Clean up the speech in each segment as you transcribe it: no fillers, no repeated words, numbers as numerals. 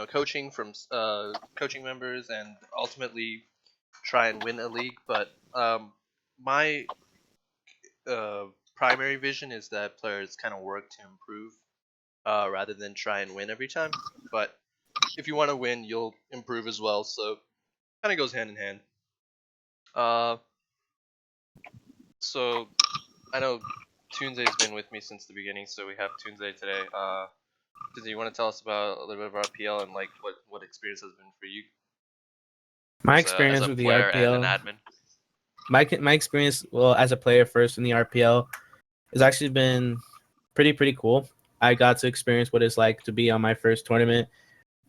coaching from coaching members and ultimately try and win a league. But my uh, primary vision is that players kind of work to improve rather than try and win every time. But if you want to win, you'll improve as well. So kind of goes hand in hand. Uh, so I know Tunze's been with me since the beginning, so we have Tunze today. Tunze, you want to tell us about a little bit of RPL and like what experience has been for you My as experience a with the player and an RPL, admin? my experience, well, as a player first in the RPL, has actually been pretty cool. I got to experience what it's like to be on my first tournament.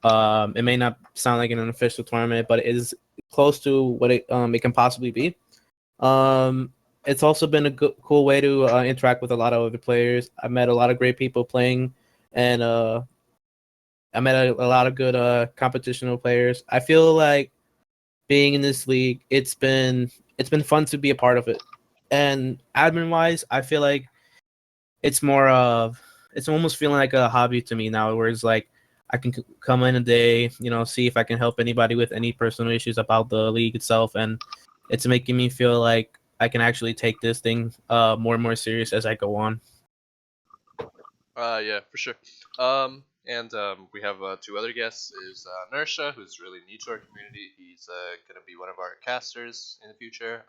It may not sound like an unofficial tournament, but it is close to what it can possibly be. Um, it's also been a cool way to interact with a lot of other players. I met a lot of great people playing, and I met a lot of good competitional players. I feel like being in this league, it's been fun to be a part of it. And admin wise, I feel like it's more of it's almost feeling like a hobby to me now, where it's like I can come in a day, see if I can help anybody with any personal issues about the league itself, and it's making me feel like I can actually take this thing more and more serious as I go on. Yeah, for sure. And we have two other guests. Is Nersha, who's really new to our community. He's gonna be one of our casters in the future.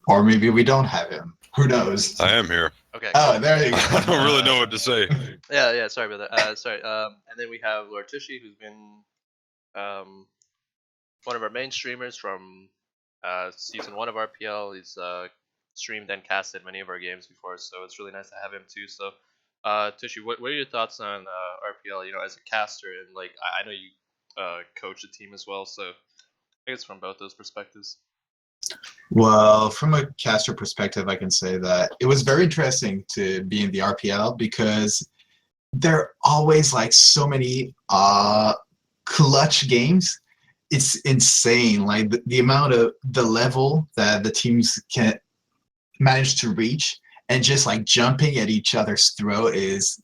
Or maybe we don't have him. Who knows? I am here. Okay, cool. Oh, there you I don't really go. know what to say. Yeah. Sorry about that. Sorry. And then we have Lord Tushy, who's been um one of our main streamers from season one of RPL. He's streamed and casted many of our games before, so it's really nice to have him too. So, Tushy, what are your thoughts on RPL? As a caster, and like I know you coach the team as well, so I guess from both those perspectives. Well, from a caster perspective, I can say that it was very interesting to be in the RPL because there are always like so many clutch games. It's insane. Like the amount of the level that the teams can manage to reach and just like jumping at each other's throat is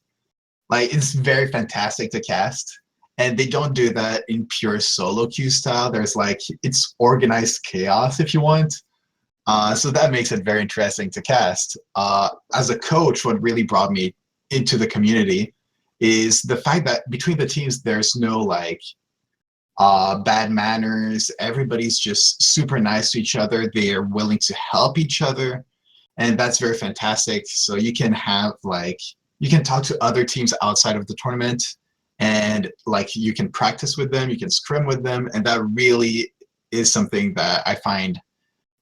like it's very fantastic to cast. And they don't do that in pure solo queue style. There's like it's organized chaos if you want. So that makes it very interesting to cast. As a coach, what really brought me into the community is the fact that between the teams, there's no like bad manners. Everybody's just super nice to each other. They are willing to help each other, and that's very fantastic. So you can have like you can talk to other teams outside of the tournament, and like you can practice with them, you can scrim with them, and that really is something that I find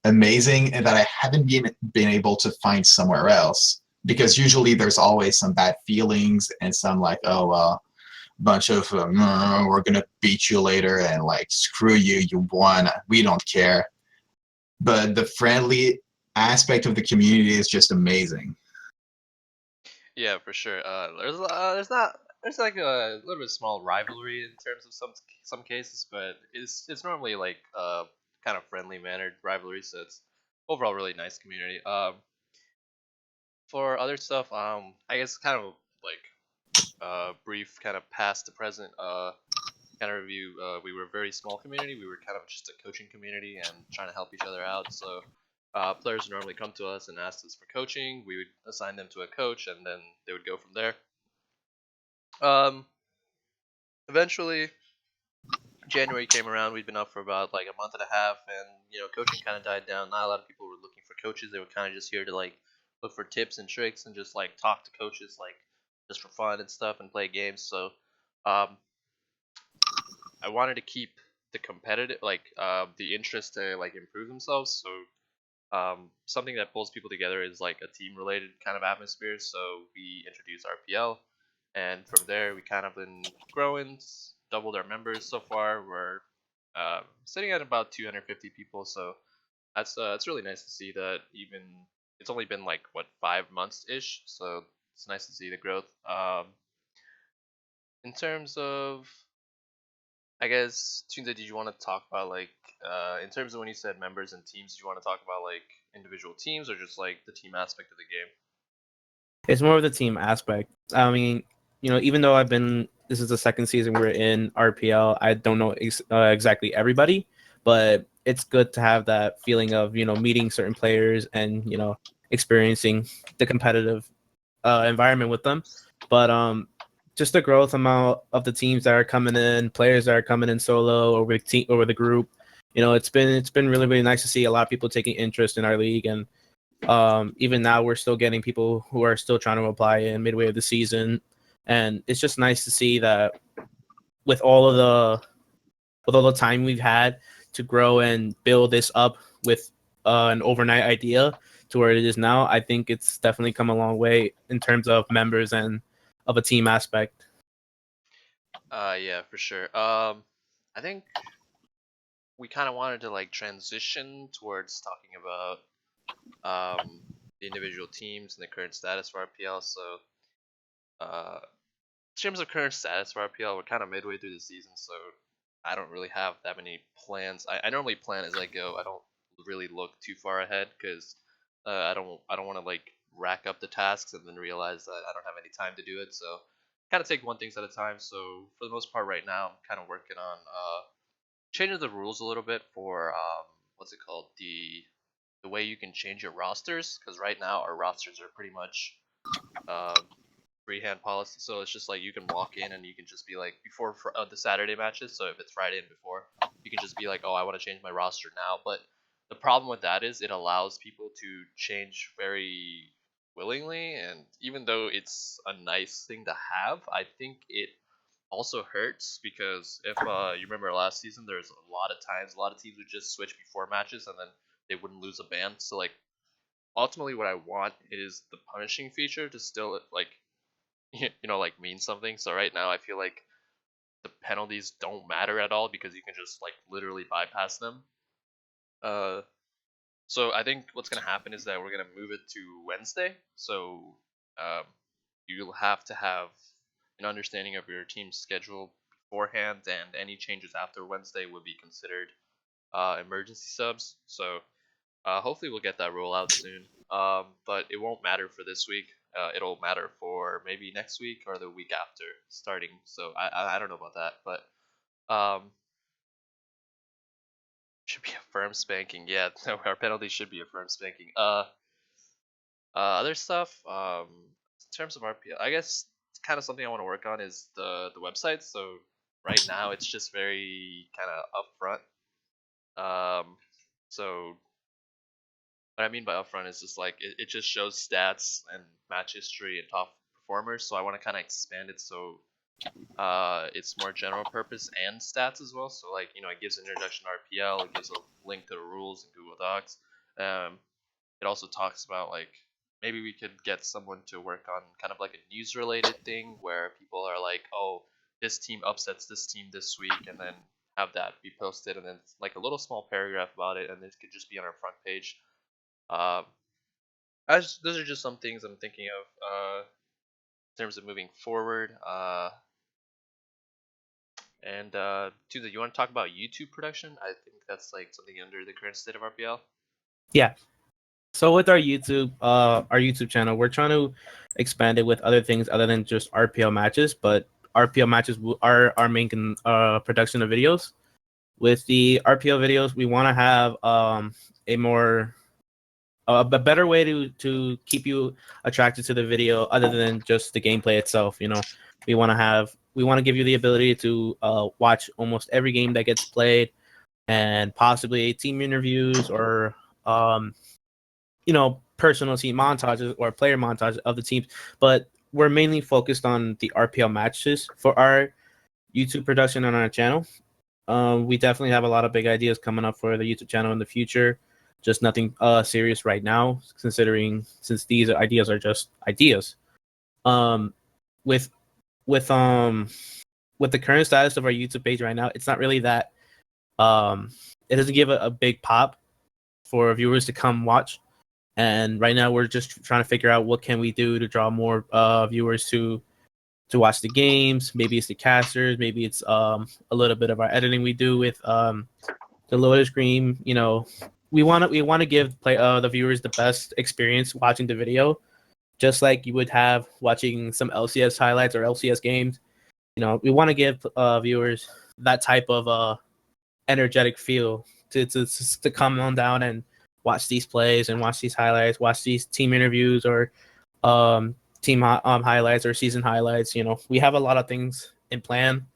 amazing and that I haven't been able to find somewhere else. Because usually there's always some bad feelings and some like, oh well, bunch of we're gonna beat you later and like screw you, you won, we don't care. But the friendly aspect of the community is just amazing. Yeah, for sure. There's like a little bit small rivalry in terms of some cases, but it's normally like kind of friendly mannered rivalry, so it's overall really nice community. For other stuff, I guess kind of like brief kind of past to present kind of review. We were a very small community. We were kind of just a coaching community and trying to help each other out. So players would normally come to us and ask us for coaching. We would assign them to a coach, and then they would go from there. Um, Eventually, January came around. We'd been up for about like a month and a half, and coaching kind of died down. Not a lot of people were looking for coaches. They were kind of just here to like look for tips and tricks and just like talk to coaches like just for fun and stuff and play games. So um, I wanted to keep the competitive like the interest to like improve themselves. So something that pulls people together is like a team related kind of atmosphere. So we introduced RPL, and from there we kind of been growing, doubled our members so far. We're sitting at about 250 people, so that's really nice to see that. Even it's only been like what 5 months ish, so it's nice to see the growth. In terms of, I guess, Tunde, did you want to talk about like in terms of when you said members and teams, do you want to talk about like individual teams or just like the team aspect of the game? It's more of the team aspect. I mean, even though this is the second season we're in RPL, I don't know exactly everybody, but it's good to have that feeling of, meeting certain players and, experiencing the competitive environment with them. But just the growth amount of the teams that are coming in, players that are coming in solo or with the group, it's been really, really nice to see a lot of people taking interest in our league. And even now we're still getting people who are still trying to apply in midway of the season, and it's just nice to see that with all the time we've had to grow and build this up with an overnight idea to where it is now. I think it's definitely come a long way in terms of members and of a team aspect. Yeah, for sure. I think we kind of wanted to like transition towards talking about the individual teams and the current status for RPL. So, in terms of current status for RPL, we're kind of midway through the season, so I don't really have that many plans. I normally plan as I go. I don't really look too far ahead because I don't want to like rack up the tasks and then realize that I don't have any time to do it. So, kind of take one things at a time. So, for the most part, right now, I'm kind of working on changing the rules a little bit for what's it called, the way you can change your rosters, because right now our rosters are pretty much freehand policy. So it's just like you can walk in and you can just be like before the Saturday matches. So if it's Friday and before, you can just be like, oh, I want to change my roster now. But the problem with that is it allows people to change very willingly, and even though it's a nice thing to have, I think it also hurts because if you remember last season, there's a lot of times a lot of teams would just switch before matches and then they wouldn't lose a ban. So like ultimately what I want is the punishing feature to still like like mean something. So right now I feel like the penalties don't matter at all because you can just like literally bypass them. So I think what's gonna happen is that we're gonna move it to Wednesday. So um, you'll have to have an understanding of your team's schedule beforehand, and any changes after Wednesday would be considered emergency subs. So hopefully we'll get that roll out soon. But it won't matter for this week. It'll matter for maybe next week or the week after starting. So I don't know about that, but should be a firm spanking. Yeah, our penalty should be a firm spanking. Other stuff. In terms of RPL, I guess it's kind of something I want to work on is the website. So right now it's just very kind of upfront. So what I mean by upfront is just like it just shows stats and match history and top performers. So I want to kind of expand it so it's more general purpose and stats as well. So like it gives an introduction to RPL, it gives a link to the rules in Google Docs. It also talks about like maybe we could get someone to work on kind of like a news related thing where people are like, oh, this team upsets this team this week, and then have that be posted, and then like a little small paragraph about it, and this could just be on our front page. Those are just some things I'm thinking of in terms of moving forward. And Tuesday, you want to talk about YouTube production? I think that's like something under the current state of RPL. Yeah. So with our YouTube channel, we're trying to expand it with other things other than just RPL matches, but RPL matches are our main production of videos. With the RPL videos, we want to have a better way to keep you attracted to the video other than just the gameplay itself. We want to give you the ability to watch almost every game that gets played, and possibly team interviews or personal team montages or player montages of the teams. But we're mainly focused on the RPL matches for our YouTube production on our channel. We definitely have a lot of big ideas coming up for the YouTube channel in the future. Just nothing serious right now, since these ideas are just ideas. With the current status of our YouTube page right now, it's not really that. It doesn't give a big pop for viewers to come watch. And right now we're just trying to figure out what can we do to draw more viewers to watch the games. Maybe it's the casters, maybe it's a little bit of our editing we do with the loaded screen. We want to give the viewers the best experience watching the video, just like you would have watching some LCS highlights or LCS games. We want to give viewers that type of energetic feel to come on down and watch these plays and watch these highlights, watch these team interviews or team highlights or season highlights. We have a lot of things in plan.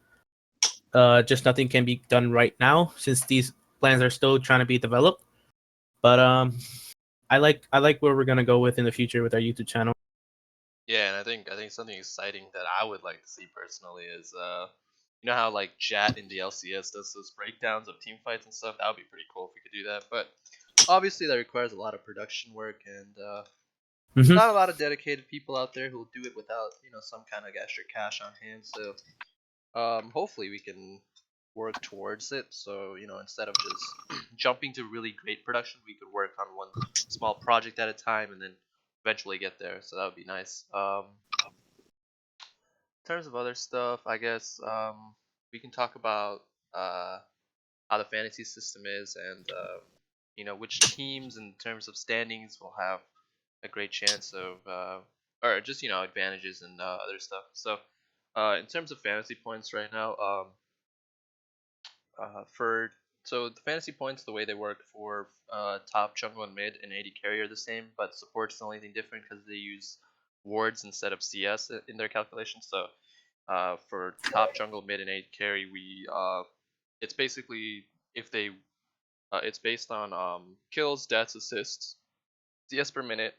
Just nothing can be done right now since these plans are still trying to be developed. But I like where we're gonna go with in the future with our YouTube channel. Yeah, and I think something exciting that I would like to see personally is you know how like Jat in the LCS does those breakdowns of team fights and stuff. That would be pretty cool if we could do that. But obviously that requires a lot of production work and Mhm. not a lot of dedicated people out there who will do it without some kind of extra cash on hand. So hopefully we can work towards it. So instead of just jumping to really great production, we could work on one small project at a time and then eventually get there. So that would be nice. In terms of other stuff, I guess we can talk about how the fantasy system is and which teams in terms of standings will have a great chance of or just advantages and other stuff. So in terms of fantasy points right now, for so the fantasy points, the way they work for top jungle and mid and AD carry are the same, but support's the only thing different because they use wards instead of CS in their calculations. So for top jungle, mid, and AD carry, we it's basically if they it's based on kills, deaths, assists, CS per minute.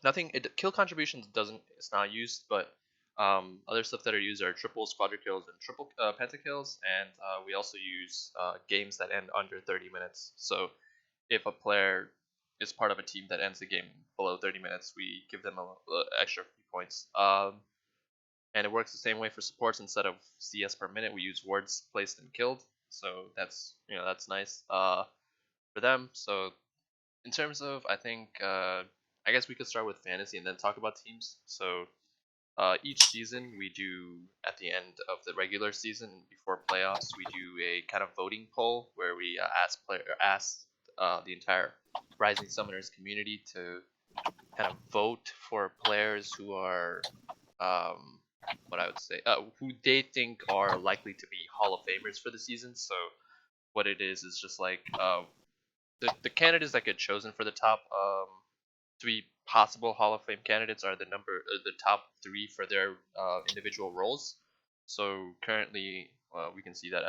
Nothing. Kill contributions doesn't. It's not used, but other stuff that are used are triples, quadra kills, and triple pentakills, and we also use games that end under 30 minutes. So if a player is part of a team that ends the game below 30 minutes, we give them a extra few points. And it works the same way for supports. Instead of CS per minute, we use wards placed and killed. So that's that's nice for them. So in terms of, I think I guess we could start with fantasy and then talk about teams. So each season we do at the end of the regular season before playoffs, we do a kind of voting poll where we ask the entire Rising Summoners community to kind of vote for players who are what I would say who they think are likely to be Hall of Famers for the season. So what it is just like the candidates that get chosen for the top 3 possible Hall of Fame candidates are the top 3 for their individual roles. So currently, we can see that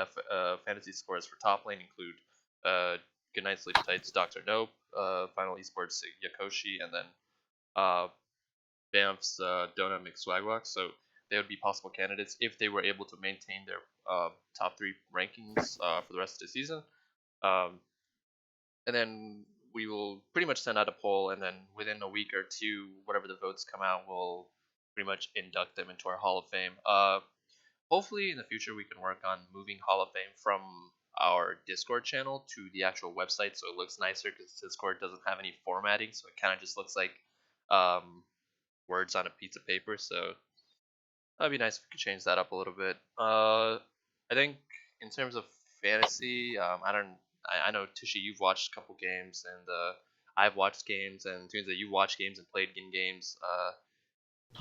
fantasy scores for top lane include Goodnight Sleep Tights, Dr. Nope, Final Esports Yakoshi, and then Banff's Dona McSwagwalk. So they would be possible candidates if they were able to maintain their top 3 rankings for the rest of the season. And then we will pretty much send out a poll, and then within a week or two, whatever the votes come out, we'll pretty much induct them into our Hall of Fame. Hopefully, in the future, we can work on moving Hall of Fame from our Discord channel to the actual website, so it looks nicer because Discord doesn't have any formatting, so it kind of just looks like words on a piece of paper. So that'd be nice if we could change that up a little bit. I think in terms of fantasy, I know Tushy, you've watched a couple games, and I've watched games, and it turns out you watch games and played in games.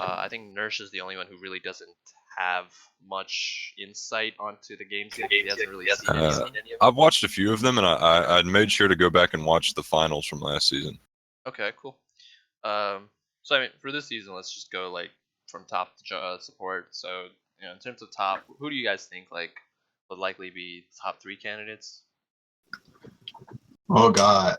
I think Nurse is the only one who really doesn't have much insight onto the games yet. He hasn't really seen any of them. I've watched a few of them, and I made sure to go back and watch the finals from last season. Okay, cool. So I mean, for this season, let's just go like from top to support. So in terms of top, who do you guys think like would likely be top 3 candidates? Oh God.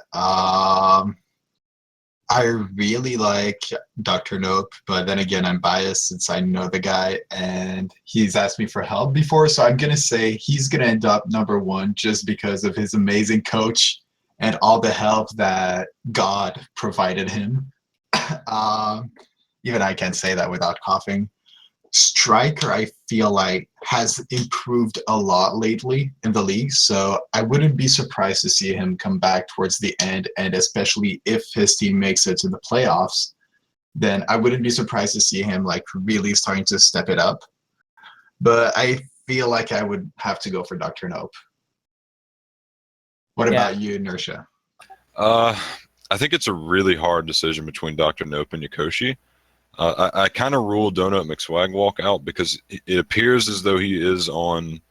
I really like Dr. Nope, but then again, I'm biased since I know the guy and he's asked me for help before, so I'm gonna say he's gonna end up number 1 just because of his amazing coach and all the help that God provided him. Even I can't say that without coughing. Striker, I feel like, has improved a lot lately in the league, so I wouldn't be surprised to see him come back towards the end, and especially if his team makes it to the playoffs, then I wouldn't be surprised to see him like really starting to step it up. But I feel like I would have to go for Dr. Nope. What about you, Inertia? I think it's a really hard decision between Dr. Nope and Yokoshi. I kind of rule Donut McSwagwalk out because it appears as though he is on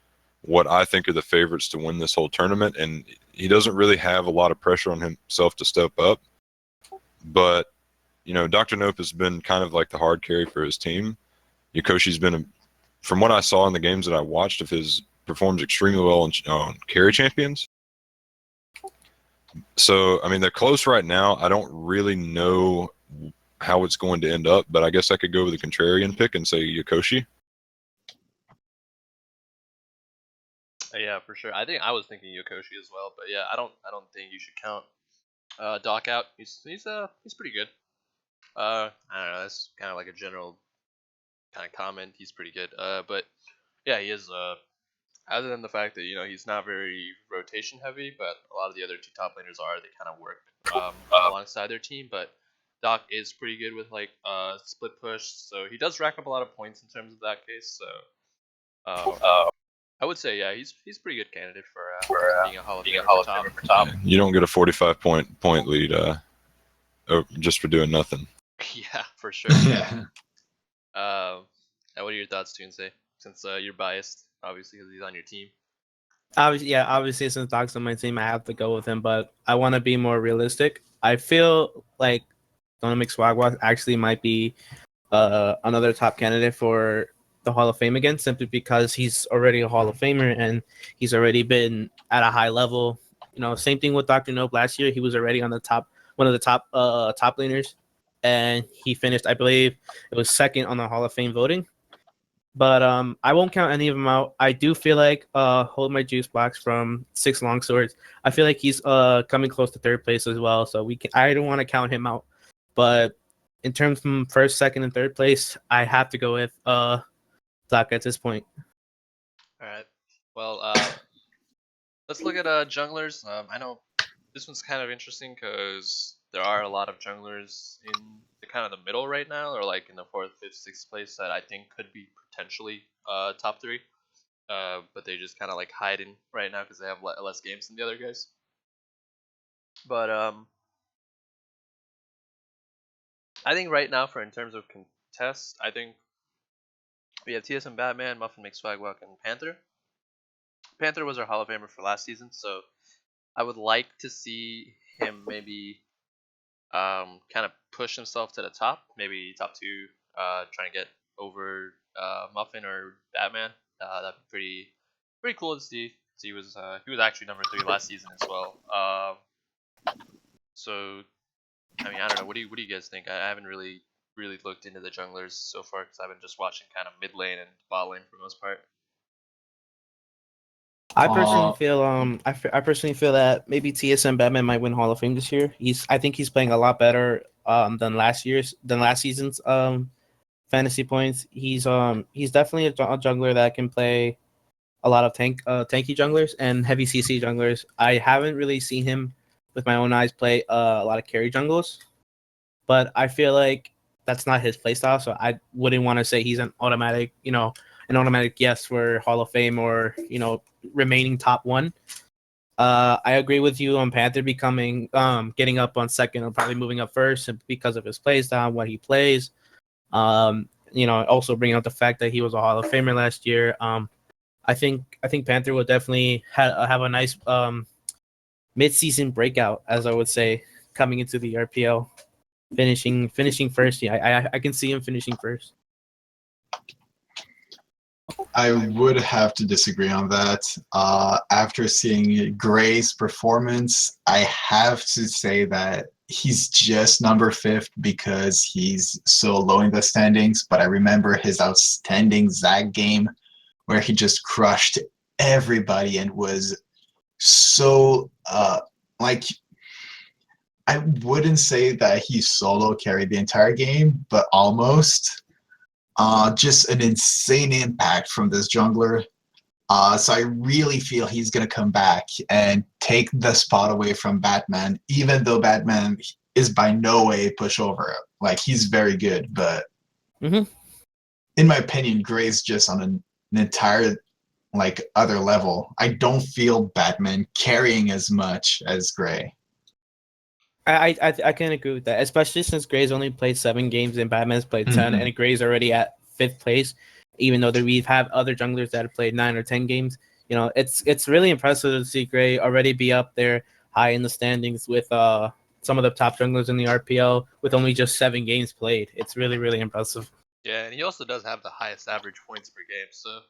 what I think are the favorites to win this whole tournament, and he doesn't really have a lot of pressure on himself to step up. But, Dr. Nope has been kind of like the hard carry for his team. Yokoshi's been, from what I saw in the games that I watched of his, performs extremely well on carry champions. So, they're close right now. I don't really know how it's going to end up, but I guess I could go with a contrarian pick and say Yokoshi. Yeah, for sure. I was thinking Yokoshi as well, but yeah, I don't think you should count Doc out. He's pretty good. I don't know. That's kind of like a general kind of comment. He's pretty good. But yeah, he is. Other than the fact that he's not very rotation heavy, but a lot of the other two top laners are. They kind of work alongside their team, but Doc is pretty good with like split push, so he does rack up a lot of points in terms of that case. So I would say he's pretty good candidate for being a Hall of Famer for top. You don't get a 45 point lead just for doing nothing. Yeah, for sure. Yeah. What are your thoughts, Tuesday? Since you're biased, obviously, because he's on your team. Obviously, since Doc's on my team, I have to go with him. But I want to be more realistic. I feel like Donut McSwagwalk actually might be another top candidate for the Hall of Fame again, simply because he's already a Hall of Famer and he's already been at a high level. Same thing with Dr. Nope last year. He was already on one of the top laners, and he finished, I believe, it was second on the Hall of Fame voting. But I won't count any of them out. I do feel like Hold My Juice Box from Six Longswords. I feel like he's coming close to third place as well. So I don't want to count him out. But in terms from first, second, and third place, I have to go with Doc at this point. All right. Well, let's look at junglers. I know this one's kind of interesting because there are a lot of junglers in the kind of the middle right now, or like in the 4th, 5th, 6th place that I think could be potentially top 3. But they just kind of like hiding right now because they have less games than the other guys. But I think right now, in terms of contest, I think we have TSM Batman, Muffin McSwagwalk, and Panther. Panther was our Hall of Famer for last season, so I would like to see him maybe kind of push himself to the top, maybe top 2, trying to get over Muffin or Batman. That'd be pretty cool to see. He was actually number 3 last season as well. So I don't know. What do you guys think? I haven't really looked into the junglers so far because I've been just watching kind of mid lane and bot lane for the most part. I personally feel that maybe TSM Batman might win Hall of Fame this year. I think he's playing a lot better than last season's fantasy points. He's definitely a jungler that can play a lot of tanky junglers and heavy CC junglers. I haven't really seen him with my own eyes play a lot of carry jungles, but I feel like that's not his playstyle. So I wouldn't want to say he's an automatic yes for Hall of Fame or remaining top 1. I agree with you on Panther becoming getting up on second or probably moving up first because of his playstyle, what he plays. Also bringing up the fact that he was a Hall of Famer last year. I think Panther will definitely have a nice mid-season breakout, as I would say, coming into the RPL, finishing first. Yeah, I can see him finishing first. I would have to disagree on that. After seeing Gray's performance, I have to say that he's just number 5th because he's so low in the standings. But I remember his outstanding Zag game where he just crushed everybody and was so I wouldn't say that he solo carried the entire game, but almost. Just an insane impact from this jungler. So I really feel he's going to come back and take the spot away from Batman, even though Batman is by no way a pushover. Like, he's very good, but in my opinion, Gray's just on an entire other level. I don't feel Batman carrying as much as Gray. I can agree with that, especially since Gray's only played 7 games and Batman's played 10, Mhm. and Gray's already at 5th place, even though we've had other junglers that have played 9 or 10 games. You know, it's really impressive to see Gray already be up there high in the standings with some of the top junglers in the RPL with only just 7 games played. It's really, really impressive. Yeah, and he also does have the highest average points per game, so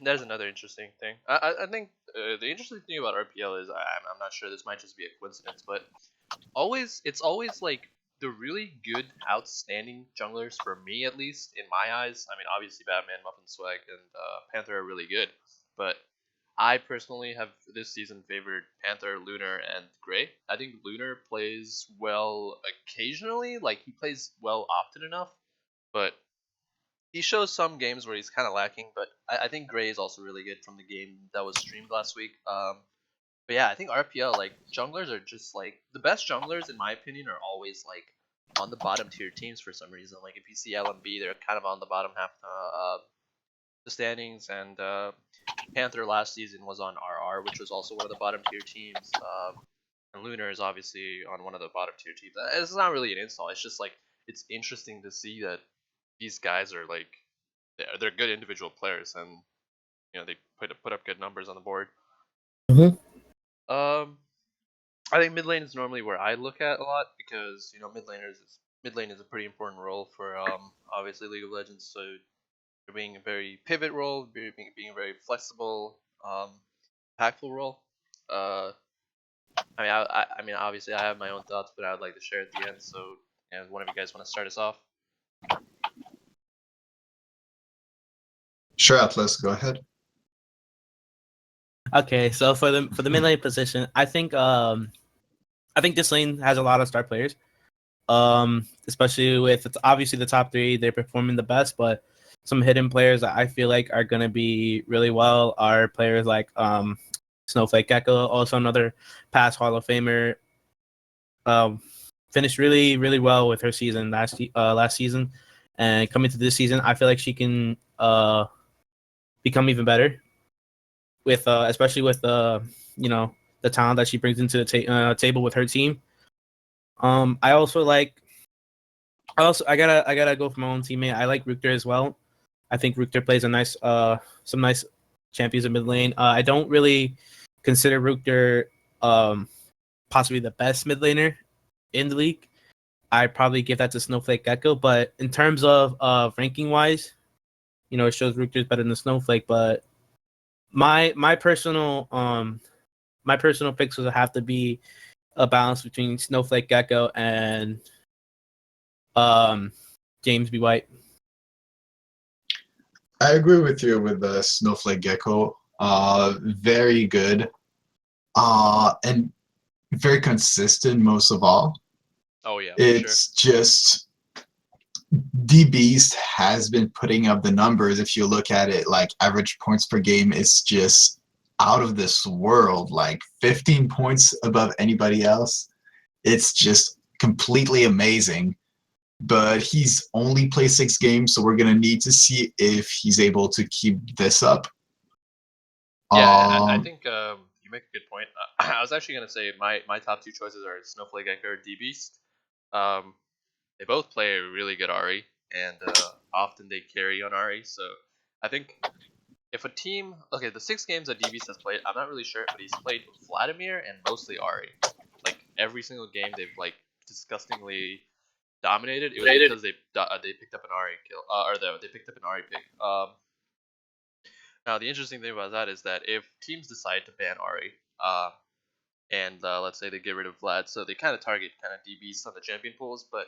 that is another interesting thing. I think the interesting thing about RPL is I'm not sure, this might just be a coincidence, but it's always like the really good, outstanding junglers, for me at least, in my eyes. I mean, obviously Batman, Muffin Swag, and Panther are really good, but I personally have this season favored Panther, Lunar, and Gray. I think Lunar plays well occasionally, like he plays well often enough, but he shows some games where he's kind of lacking. But I think Gray is also really good from the game that was streamed last week. But yeah, I think RPL, like, junglers are just like the best junglers in my opinion are always like on the bottom tier teams for some reason. Like if you see LMB, they're kind of on the bottom half the standings, and Panther last season was on RR, which was also one of the bottom tier teams. And Lunar is obviously on one of the bottom tier teams. It's not really an insult. It's just like it's interesting to see that these guys are like they're good individual players, and you know they put up good numbers on the board. Mhm. I think mid lane is normally where I look at a lot, because you know mid lane is a pretty important role for obviously League of Legends. So they're being a very pivot role, being a very flexible, impactful role. I mean obviously I have my own thoughts, but I would like to share at the end. So yeah, one of you guys want to start us off? Sure, Atlas, go ahead. Okay, so for the mid lane position, I think this lane has a lot of star players. Especially with it's obviously the top 3, they're performing the best, but some hidden players that I feel like are gonna be really well are players like Snowflake Gecko, also another past Hall of Famer. Finished really, really well with her season last season, and coming to this season, I feel like she can become even better with especially with you know, the talent that she brings into the table with her team. I also like. I gotta go for my own teammate. I like Rukter as well. I think Rukter plays some nice champions in mid lane. I don't really consider Rukter possibly the best mid laner in the league. I probably give that to Snowflake Gecko. But in terms of ranking wise, you know, it shows Rukter's better than Snowflake. But my personal picks would have to be a balance between Snowflake Gecko and James B. White. I agree with you with the Snowflake Gecko. Very good. And very consistent most of all. Oh yeah, for sure. It's just D Beast has been putting up the numbers. If you look at it, like average points per game is just out of this world, like 15 points above anybody else. It's just completely amazing. But he's only played 6 games, so we're gonna need to see if he's able to keep this up. Yeah, and I think you make a good point. I was actually gonna say my top 2 choices are Snowflake Gecko or D Beast. They both play a really good Ahri, and often they carry on Ahri. So I think if a team, okay, the 6 games that D Beast has played, I'm not really sure, but he's played Vladimir and mostly Ahri. Like every single game, they've like disgustingly dominated. It was because they picked up an Ahri kill, they picked up an Ahri pick. Now the interesting thing about that is that if teams decide to ban Ahri, and let's say they get rid of Vlad, so they kind of target kind of DBs on the champion pools. But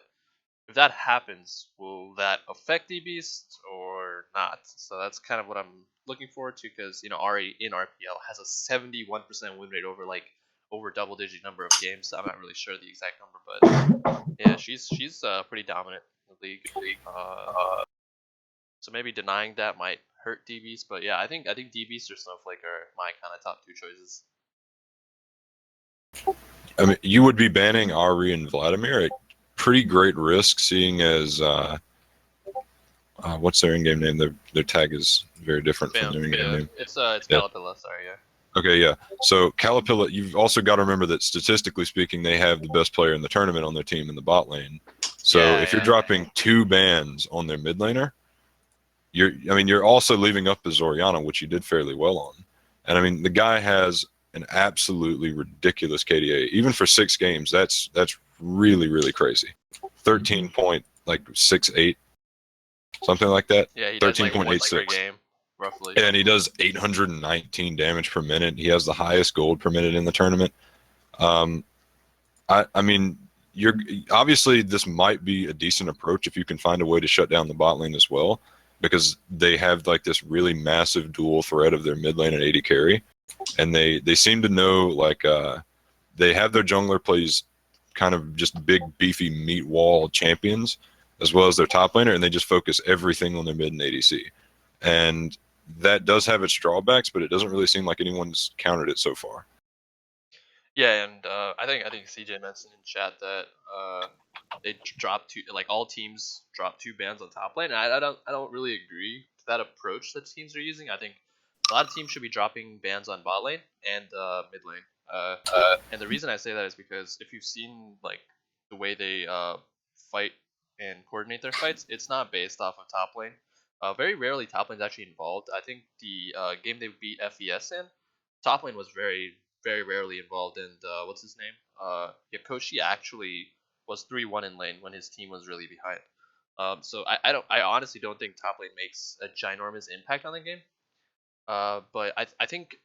if that happens, will that affect DBs or not? So that's kind of what I'm looking forward to, because you know Ahri in RPL has a 71% win rate over double-digit number of games. I'm not really sure the exact number, but yeah, she's pretty dominant in the league. So maybe denying that might hurt DBs, but yeah, I think DBs or Snowflake are my kind of top 2 choices. I mean, you would be banning Ahri and Vladimir at pretty great risk, seeing as what's their in-game name? Their tag is very different from their in-game name. It's Galapilla, sorry, yeah. Okay, yeah. So Calipilla, you've also got to remember that statistically speaking, they have the best player in the tournament on their team in the bot lane. So Yeah, if you're yeah. dropping 2 bans on their mid laner, you're also leaving up the Zoriana, which you did fairly well on. And I mean, the guy has an absolutely ridiculous KDA. Even for 6 games, that's really, really crazy. 13.68, something like that. Yeah, he does like 13.86 per game, roughly. And he does 819 damage per minute. He has the highest gold per minute in the tournament. I mean, you're obviously this might be a decent approach if you can find a way to shut down the bot lane as well, because they have like this really massive dual threat of their mid lane and AD carry, and they seem to know like they have their jungler plays kind of just big beefy meat wall champions as well as their top laner, and they just focus everything on their mid and ADC, and that does have its drawbacks, but it doesn't really seem like anyone's countered it so far. Yeah, and I think CJ mentioned in chat that they dropped 2, like all teams drop 2 bans on top lane. And I don't really agree to that approach that teams are using. I think a lot of teams should be dropping bans on bot lane and mid lane. And the reason I say that is because if you've seen like the way they fight and coordinate their fights, it's not based off of top lane. Very rarely top lane's actually involved. I think the game they beat FES in, top lane was very rarely involved, and what's his name? Yakoshi actually was 3-1 in lane when his team was really behind. So I honestly don't think top lane makes a ginormous impact on the game. But I think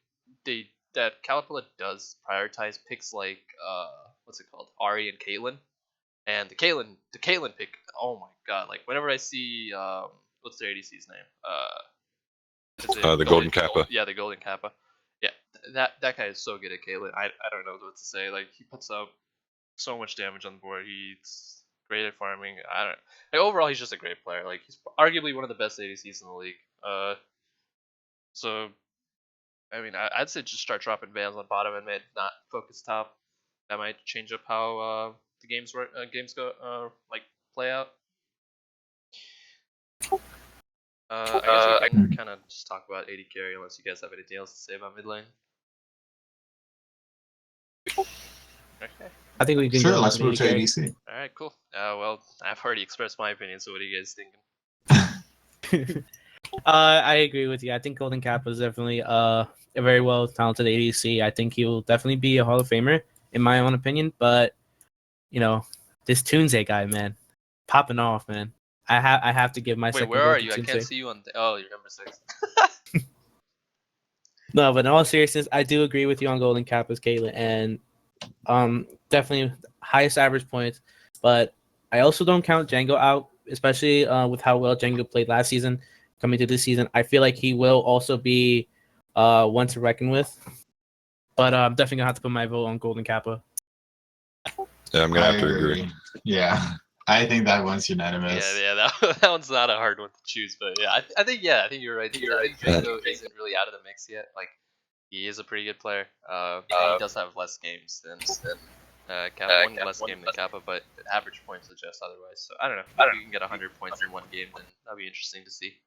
that Calipilla does prioritize picks like what's it called, Ari and Caitlyn, and the Caitlyn pick. Oh my god! Like whenever I see what's their ADC's name? Is it The Golden Kappa. Yeah, the Golden Kappa. Yeah, that guy is so good at Caitlyn. I don't know what to say. Like he puts up so much damage on the board. He's great at farming. I don't. Like, overall, he's just a great player. Like he's arguably one of the best ADCs in the league. So I mean, I'd say just start dropping bans on bottom and mid, not focus top. That might change up how the games go like play out. I guess we can kind of just talk about AD carry unless you guys have anything else to say about mid lane. Okay. I think we can Sure, go let's on move to AD carry. ADC. All right, cool. Well, I've already expressed my opinion, so what are you guys thinking? I agree with you. I think Golden Kappa is definitely a very well talented ADC. I think he will definitely be a Hall of Famer in my own opinion. But you know, this Tunze guy, man, popping off, man. I have to give myself. Wait, where are you? I can't see you on. Oh, you're number 6. No, but in all seriousness, I do agree with you on Golden Kappa's Caitlyn, and definitely highest average points. But I also don't count Django out, especially with how well Django played last season. Coming to this season, I feel like he will also be one to reckon with. But I'm definitely gonna have to put my vote on Golden Kappa. Yeah, I'm gonna have to agree. Yeah, I think that one's unanimous. Yeah, that one's not a hard one to choose, but yeah, I think you're right. I think Django isn't really out of the mix yet. Like he is a pretty good player. He does have less games than Kappa, one less game than Kappa, but average points suggest otherwise. So I don't know. If you can get 100 points in one game, then that'd be interesting to see.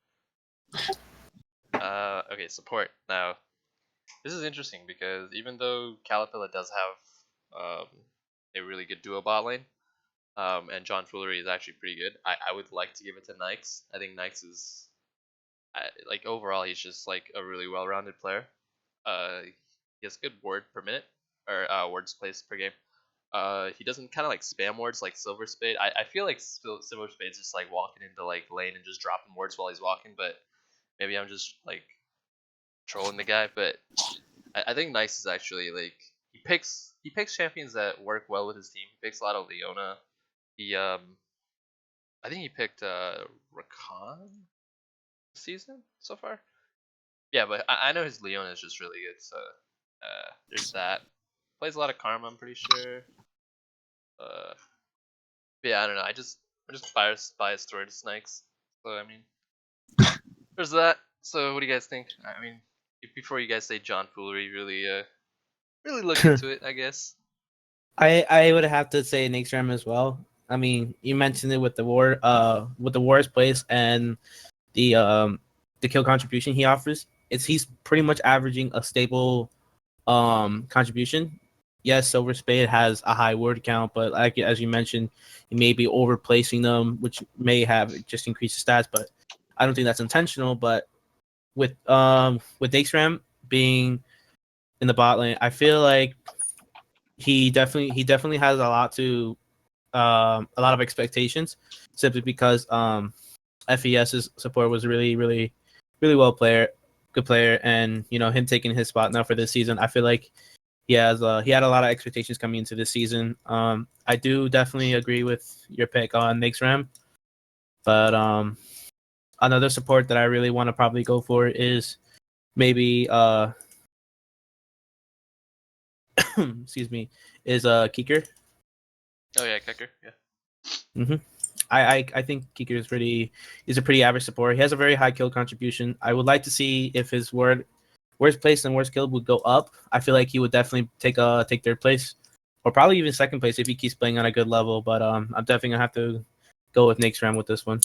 Okay, support. Now, this is interesting because even though Calipilla does have a really good duo bot lane, and John Foolery is actually pretty good, I would like to give it to Nyx. I think Nyx is, like overall, he's just like a really well-rounded player. He has good ward per minute, or wards placed per game. He doesn't kind of like spam wards like Silver Spade. I feel like Silver Spade's just like walking into like lane and just dropping wards while he's walking, but maybe I'm just like trolling the guy. But I think Nyx is actually like he picks champions that work well with his team. He picks a lot of Leona. I think he picked Rakan this season so far. Yeah, but I know his Leona is just really good. So there's that. Plays a lot of Karma, I'm pretty sure. But yeah, I don't know. I'm just biased towards Nyx. So I mean, there's that. So what do you guys think? I mean, before you guys say John Foolery, really look into it, I guess. I would have to say Nyx as well. I mean, you mentioned it with the war's place and the kill contribution he offers. He's pretty much averaging a stable contribution. Yes, Silver Spade has a high word count, but like as you mentioned, you may be overplacing them, which may have just increased the stats. But I don't think that's intentional. But with Dijkstram being in the bot lane, I feel like he definitely has a lot of expectations simply because FES's support was really good player, and him taking his spot now for this season, I feel like he had a lot of expectations coming into this season. I do definitely agree with your pick on Nixram, but another support that I really want to probably go for is maybe excuse me, is Kicker. Oh yeah, Kecker. Yeah. hmm I think Kicker is a pretty average support. He has a very high kill contribution. I would like to see if his worst place and worst kill would go up. I feel like he would definitely take third place, or probably even second place if he keeps playing on a good level. But I'm definitely gonna have to go with Nixram with this one.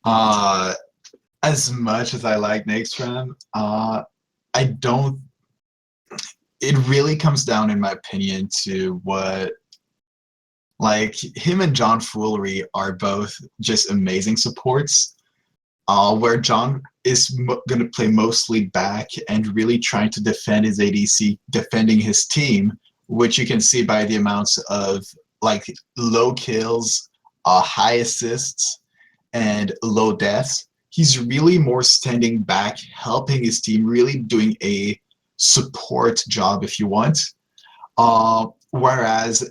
As much as I like Nixram, I don't. It really comes down, in my opinion, to what like him and John Foolery are both just amazing supports. Where John is going to play mostly back and really trying to defend his ADC, defending his team, which you can see by the amounts of like low kills, high assists, and low deaths. He's really more standing back, helping his team, really doing a support job, if you want. Whereas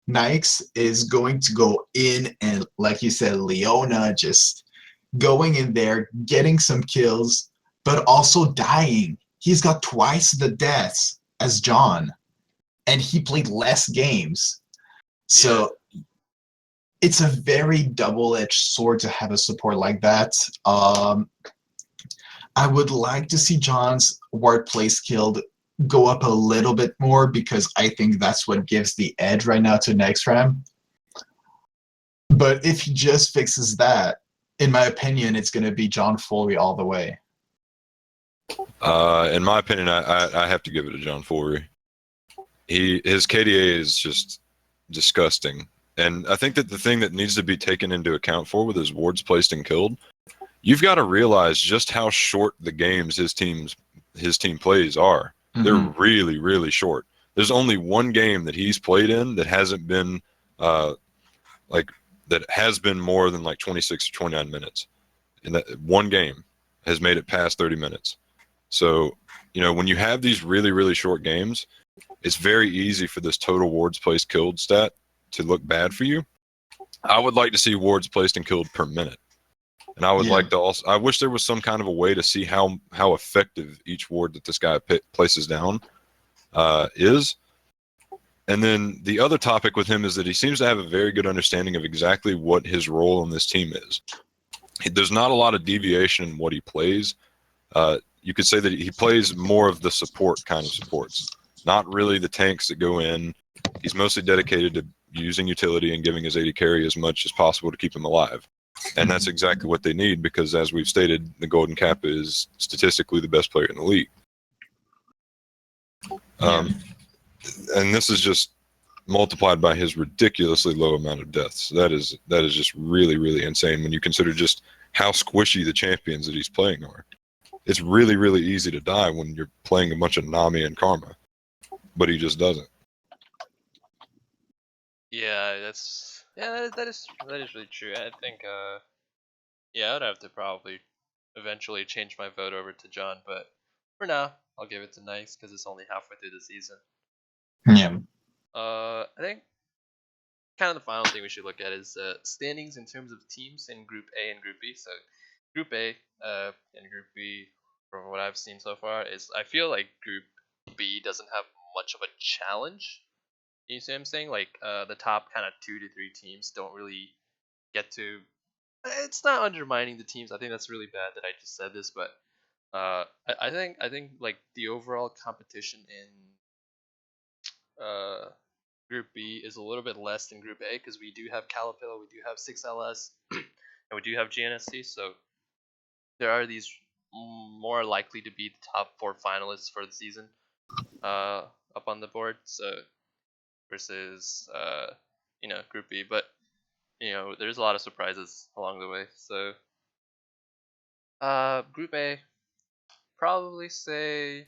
Nikes is going to go in and, like you said, Leona just going in there, getting some kills, but also dying. He's got twice the deaths as John, and he played less games. So it's a very double-edged sword to have a support like that. I would like to see John's ward play skill go up a little bit more because I think that's what gives the edge right now to Nextram. But if he just fixes that, in my opinion, it's going to be John Foley all the way. In my opinion, I have to give it to John Foley. His KDA is just disgusting. And I think that the thing that needs to be taken into account for with his wards placed and killed, you've got to realize just how short the games his team plays are. Mm-hmm. They're really, really short. There's only one game that he's played in that hasn't been that has been more than like 26 or 29 minutes. And that one game has made it past 30 minutes. So, when you have these really, really short games, it's very easy for this total wards placed killed stat to look bad for you. I would like to see wards placed and killed per minute. And I would like to also, I wish there was some kind of a way to see how effective each ward that this guy places down is. And then the other topic with him is that he seems to have a very good understanding of exactly what his role on this team is. There's not a lot of deviation in what he plays. You could say that he plays more of the support kind of supports, not really the tanks that go in. He's mostly dedicated to using utility and giving his AD carry as much as possible to keep him alive. And that's exactly what they need because, as we've stated, the Golden Cap is statistically the best player in the league. And this is just multiplied by his ridiculously low amount of deaths. That is just really, really insane when you consider just how squishy the champions that he's playing are. It's really, really easy to die when you're playing a bunch of Nami and Karma, but he just doesn't. Yeah, that is really true. I think I'd have to probably eventually change my vote over to John, but for now I'll give it to Nice because it's only halfway through the season. Yeah. I think kind of the final thing we should look at is standings in terms of teams in Group A and Group B. So Group A and Group B, from what I've seen so far, is I feel like Group B doesn't have much of a challenge. You see what I'm saying? Like the top kind of 2 to 3 teams don't really get to. It's not undermining the teams. I think that's really bad that I just said this, but I think like the overall competition in Group B is a little bit less than Group A because we do have Calipilla, we do have 6LS, and we do have GNSC. So there are these more likely to be the top 4 finalists for the season up on the board. So versus Group B, but there's a lot of surprises along the way. So Group A, probably say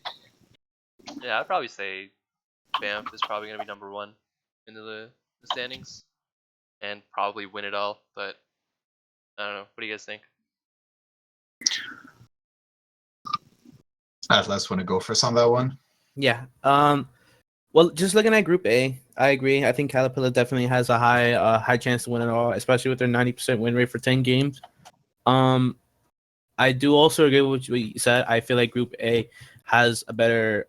I'd probably say Banff is probably gonna be number one in the standings and probably win it all. But I don't know. What do you guys think? Atlas, want to go first on that one? Yeah. Well, just looking at Group A, I agree. I think Caterpillar definitely has a high chance to win it all, especially with their 90% win rate for 10 games. I do also agree with what you said. I feel like Group A has a better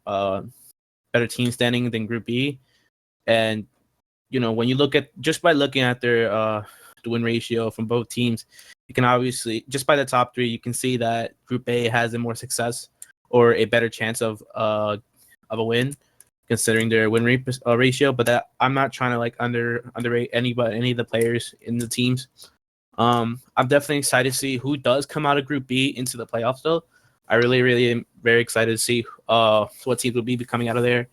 team standing than Group B, and when you look at just by looking at their the win ratio from both teams, you can obviously just by the top three, you can see that Group A has a more success or a better chance of a win, considering their win rate ratio. But that I'm not trying to like underrate any of the players in the teams. I'm definitely excited to see who does come out of Group B into the playoffs. Though I really am very excited to see what teams will be coming out of there.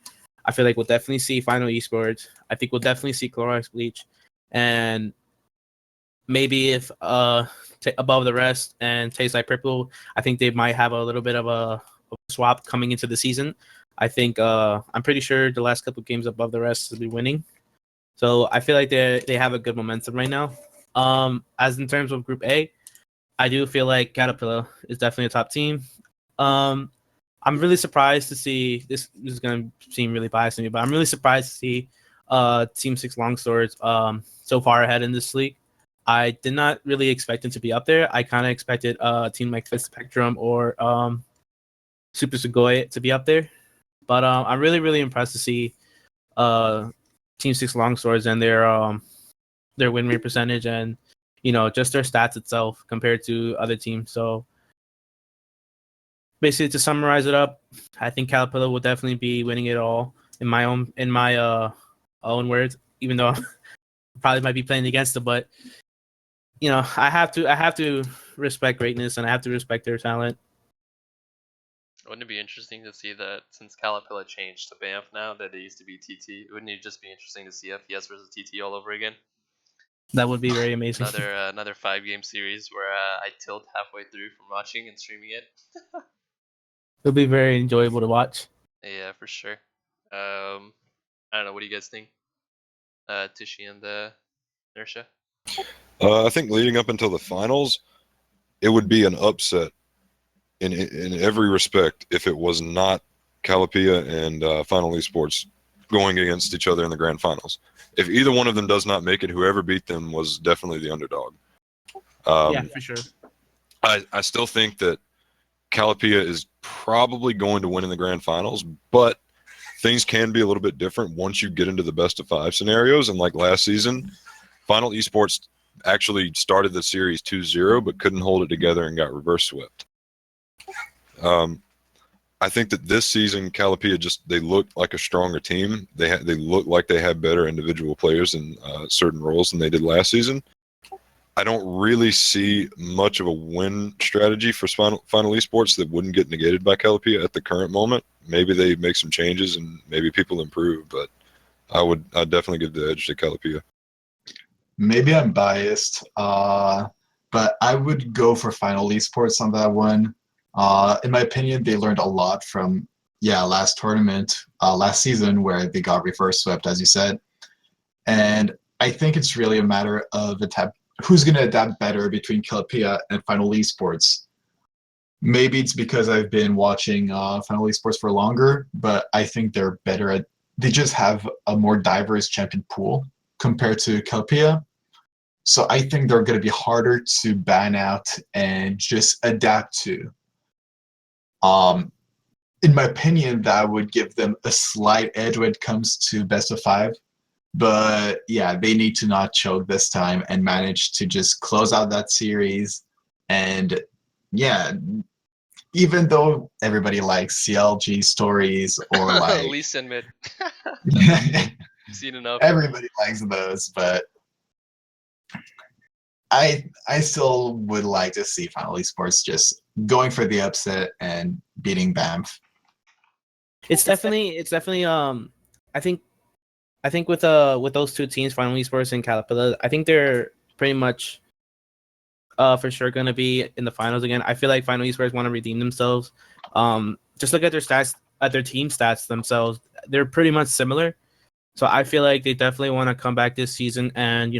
I feel like we'll definitely see Final Esports. I think we'll definitely see Clorox Bleach, and maybe if above the rest and Taste Like Purple, I think they might have a little bit of a swap coming into the season. I think I'm pretty sure the last couple games above the rest will be winning. So I feel like they have a good momentum right now. As in terms of Group A, I do feel like Caterpillar is definitely a top team. I'm really surprised to see this is going to seem really biased to me, but I'm really surprised to see Team 6 Longswords so far ahead in this league. I did not really expect them to be up there. I kind of expected a team like Fifth Spectrum or Super Sugoi to be up there. But I'm really impressed to see Team 6 Longswords and their win rate percentage and just their stats itself compared to other teams. So basically, to summarize it up, I think Caterpillar will definitely be winning it all in my own words. Even though I probably might be playing against it, but I have to respect greatness and I have to respect their talent. Wouldn't it be interesting to see that since Caterpillar changed to Banff now that it used to be TT? Wouldn't it just be interesting to see FES versus TT all over again? That would be very amazing. Another 5-game series where I tilt halfway through from watching and streaming it. It'll be very enjoyable to watch. Yeah, for sure. I don't know. What do you guys think, Tushy and Inertia? I think leading up until the finals, it would be an upset in every respect if it was not Calipia and Final Esports going against each other in the grand finals. If either one of them does not make it, whoever beat them was definitely the underdog. Yeah, for sure. I still think that Calipia is probably going to win in the grand finals, but things can be a little bit different once you get into the best of 5 scenarios. And like last season, Final Esports actually started the series 2-0, but couldn't hold it together and got reverse swept. I think that this season, Calipia they looked like a stronger team. They look like they have better individual players in certain roles than they did last season. I don't really see much of a win strategy for Final Esports that wouldn't get negated by Calipia at the current moment. Maybe they make some changes and maybe people improve, but I'd definitely give the edge to Calipia. Maybe I'm biased, but I would go for Final Esports on that one. In my opinion, they learned a lot from last tournament, last season where they got reverse swept, as you said. And I think it's really a matter of who's going to adapt better between Calipia and Final Esports. Maybe it's because I've been watching Final Esports for longer, but I think they're better they just have a more diverse champion pool compared to Calipia. So I think they're going to be harder to ban out and just adapt to. In my opinion, that would give them a slight edge when it comes to best of 5. But yeah, they need to not choke this time and manage to just close out that series. And yeah, even though everybody likes CLG stories or like Lee Sin mid. Seen enough. Everybody likes those, but I still would like to see Final Esports just going for the upset and beating Banff. It's definitely I think with those two teams, Final Esports and Caterpillar, I think they're pretty much for sure gonna be in the finals again. I feel like Final Esports want to redeem themselves. Just look at their stats, at their team stats themselves. They're pretty much similar. So I feel like they definitely want to come back this season and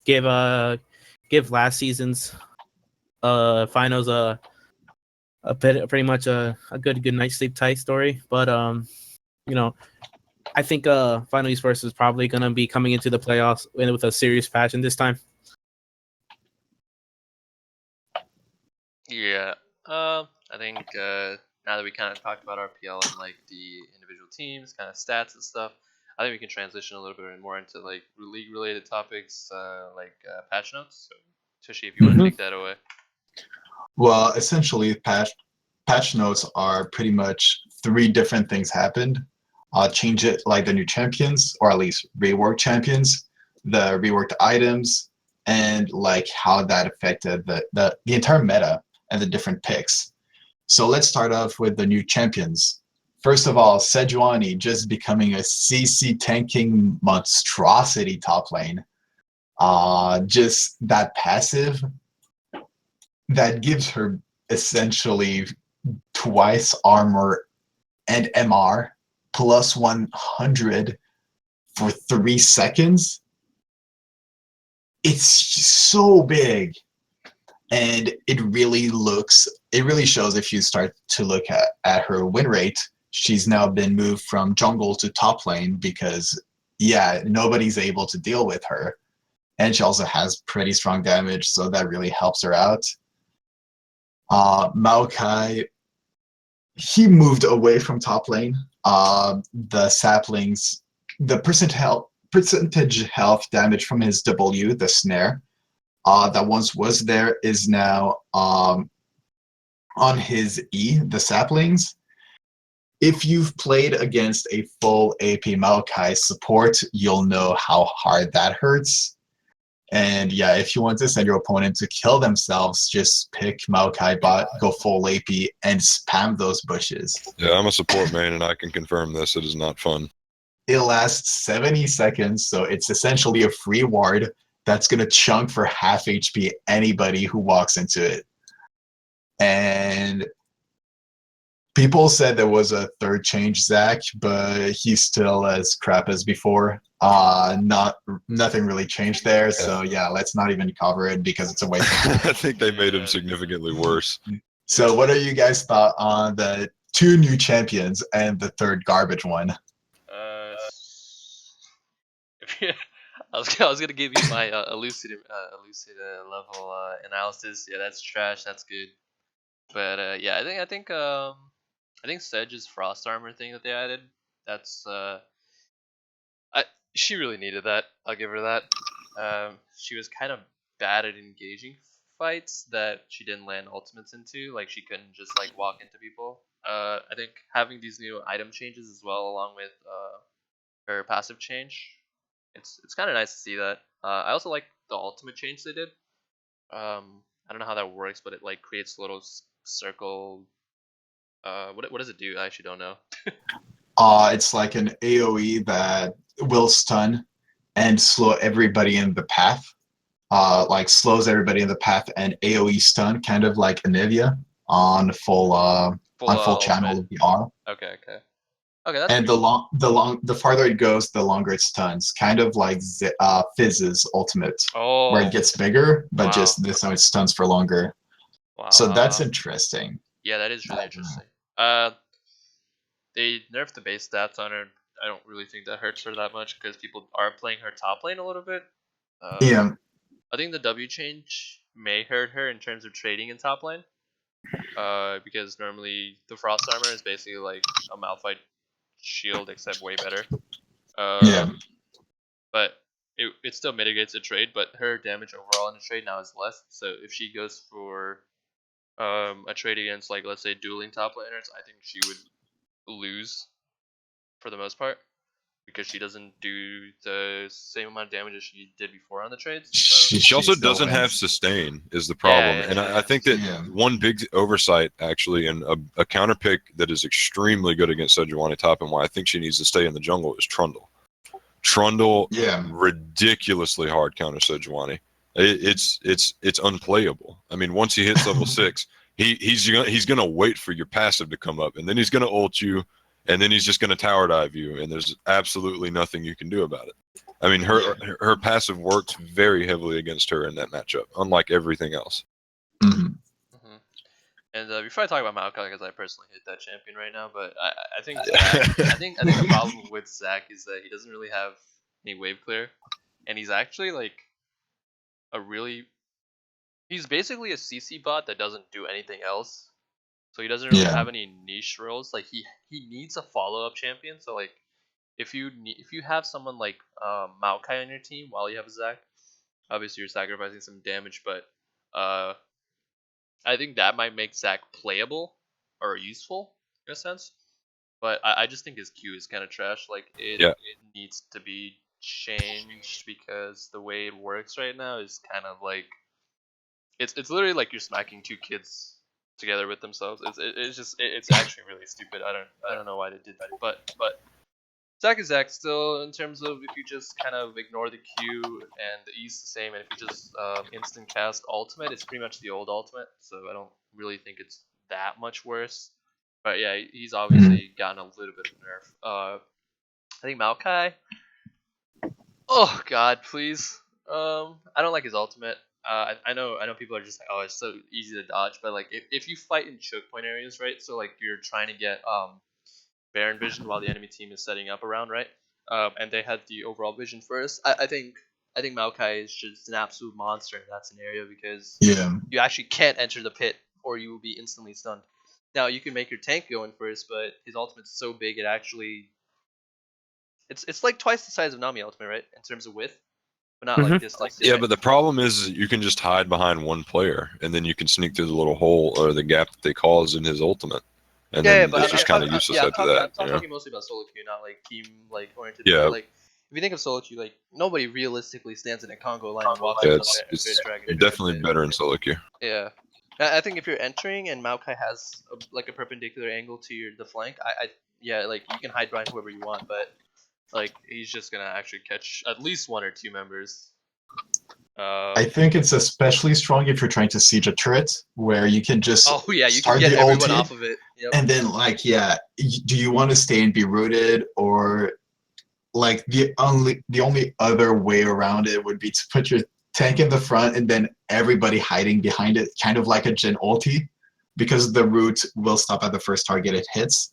give last season's finals a bit pretty much a good night sleep tight story. But I think Final Esports is probably gonna be coming into the playoffs with a serious fashion this time. Yeah. I think now that we kind of talked about RPL and like the individual teams, kind of stats and stuff, I think we can transition a little bit more into like league-related topics, like patch notes. So, Tushy, if you want to Mhm. take that away. Well, essentially, patch notes are pretty much three different things happened. Change it like the new champions, or at least rework champions, the reworked items, and like how that affected the entire meta and the different picks. So let's start off with the new champions. First of all, Sejuani just becoming a CC tanking monstrosity top lane. Just that passive that gives her essentially twice armor and MR plus 100 for 3 seconds. It's so big. And it really shows if you start to look at her win rate. She's now been moved from jungle to top lane because, yeah, nobody's able to deal with her. And she also has pretty strong damage, so that really helps her out. Maokai, he moved away from top lane. The saplings, the percentage health damage from his W, the snare, that once was there is now on his E, the saplings. If you've played against a full AP Maokai support, you'll know how hard that hurts. And yeah, if you want to send your opponent to kill themselves, just pick Maokai bot, go full AP, and spam those bushes. Yeah, I'm a support main, and I can confirm this. It is not fun. It lasts 70 seconds, so it's essentially a free ward that's going to chunk for half HP anybody who walks into it. And people said there was a third change, Zach, but he's still as crap as before. Nothing really changed there, so yeah, let's not even cover it because it's a waste. I think they made him significantly worse. So, what are you guys' thought on the two new champions and the third garbage one? I was gonna give you my elucid level analysis. Yeah, that's trash. That's good. But yeah, I think Sedge's frost armor thing that they added. That's I she really needed that. I'll give her that. She was kind of bad at engaging fights that she didn't land ultimates into. Like she couldn't just like walk into people. I think having these new item changes as well, along with her passive change, it's kind of nice to see that. I also like the ultimate change they did. I don't know how that works, but it like creates a little circle. What does it do? I actually don't know. It's like an AoE that will stun and slow everybody in the path. Like slows everybody in the path and AoE stun, kind of like Anivia on full channel ultimate. of the R. Okay. Okay, that's And pretty cool. the farther it goes, the longer it stuns. Kind of like Fizz's ultimate, where it Oh, gets bigger, but wow. just this time it stuns for longer. Wow. So that's interesting. Yeah, that is really interesting. They nerfed the base stats on her. I don't really think that hurts her that much because people are playing her top lane a little bit. Yeah. I think the W change may hurt her in terms of trading in top lane. Because normally the frost armor is basically like a Malphite shield except way better. Yeah. But it still mitigates the trade, but her damage overall in the trade now is less. So if she goes for a trade against like let's say dueling top laners, I think she would lose for the most part because she doesn't do the same amount of damage as she did before on the trades. She also still doesn't have wins. sustain is the problem, Yeah, and yeah, I think that Yeah. one big oversight actually, and a counter pick that is extremely good against Sejuani top, and why I think she needs to stay in the jungle is Trundle. Trundle, Yeah. ridiculously hard counter Sejuani. It's unplayable. I mean, once he hits level 6, he's gonna wait for your passive to come up, and then he's gonna ult you, and then he's just gonna tower dive you, and there's absolutely nothing you can do about it. I mean, her passive works very heavily against her in that matchup, unlike everything else. Mhm. hmm And before I talk about Maokai, because I personally hate that champion right now, but I think Zach, I think the problem with Zach is that he doesn't really have any wave clear, and he's actually like a really he's basically a CC bot that doesn't do anything else. So he doesn't really Yeah. have any niche roles. Like he needs a follow up champion. So like if you have someone like Maokai on your team while you have Zac, obviously you're sacrificing some damage, but I think that might make Zac playable or useful in a sense. But I just think his Q is kind of trash. Like Yeah. it needs to be changed because the way it works right now is kind of like it's literally like you're smacking two kids together with themselves. It's actually really stupid. I don't know why they did that, but Zac is Zac still in terms of if you just kind of ignore the Q and the E's the same, and if you just instant cast ultimate, it's pretty much the old ultimate. So I don't really think it's that much worse. But yeah, he's obviously gotten a little bit of nerf. I think Maokai. Oh God, please. I don't like his ultimate. I know people are just like, oh, it's so easy to dodge, but like if you fight in choke point areas, right? So like you're trying to get Baron vision while the enemy team is setting up around, right? And they had the overall vision first. I think Maokai is just an absolute monster in that scenario because Yeah. you actually can't enter the pit or you will be instantly stunned. Now you can make your tank go in first, but his ultimate's so big it actually it's like twice the size of Nami ultimate, right? In terms of width, but not like this. Like Yeah, but the problem is you can just hide behind one player, and then you can sneak through the little hole or the gap that they cause in his ultimate, and then but it's just kind of useless after that. I'm You know? talking mostly about solo queue, not like team like oriented. Yeah. But, like if you think of solo queue, like nobody realistically stands in a Congo line and walks Yeah, up it's Beard's Dragon. definitely better in solo queue. Yeah, I think if you're entering and Maokai has like a perpendicular angle to the flank, yeah, like you can hide behind whoever you want, but like he's just gonna actually catch at least one or two members. I think it's especially strong if you're trying to siege a turret, where you can just Oh yeah, you start can get the everyone ulti, off of it. Yep. and then like do you want to stay and be rooted, or like the only other way around it would be to put your tank in the front and then everybody hiding behind it, kind of like a Jhin ulti, because the root will stop at the first target it hits.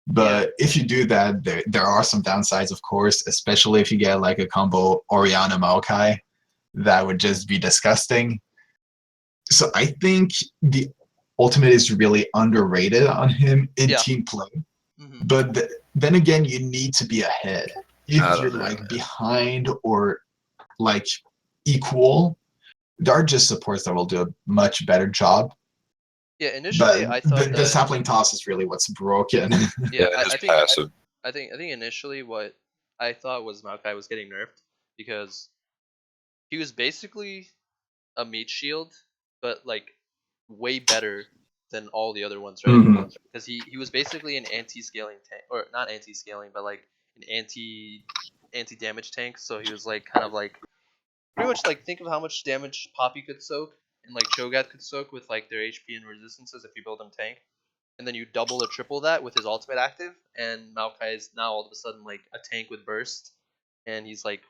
But if you do that, there are some downsides, of course, especially if you get like a combo Orianna Maokai. That would just be disgusting. So I think the ultimate is really underrated on him in team play. Mhm. But then again, you need to be ahead. If I don't you're know, like man. behind or like equal, there are just supports that will do a much better job. Yeah, initially But I thought the that sapling toss is really what's broken. yeah, his I think passive. I think initially what I thought was Maokai was getting nerfed because he was basically a meat shield, but like way better than all the other ones, right? Mhm. Because he was basically an anti-scaling tank, or not anti-scaling, but like an anti-damage tank. So he was like kind of like pretty much like think of how much damage Poppy could soak and like Cho'Gath could soak with like their HP and resistances if you build them tank. And then you double or triple that with his ultimate active, and Maokai is now all of a sudden like a tank with burst, and he's like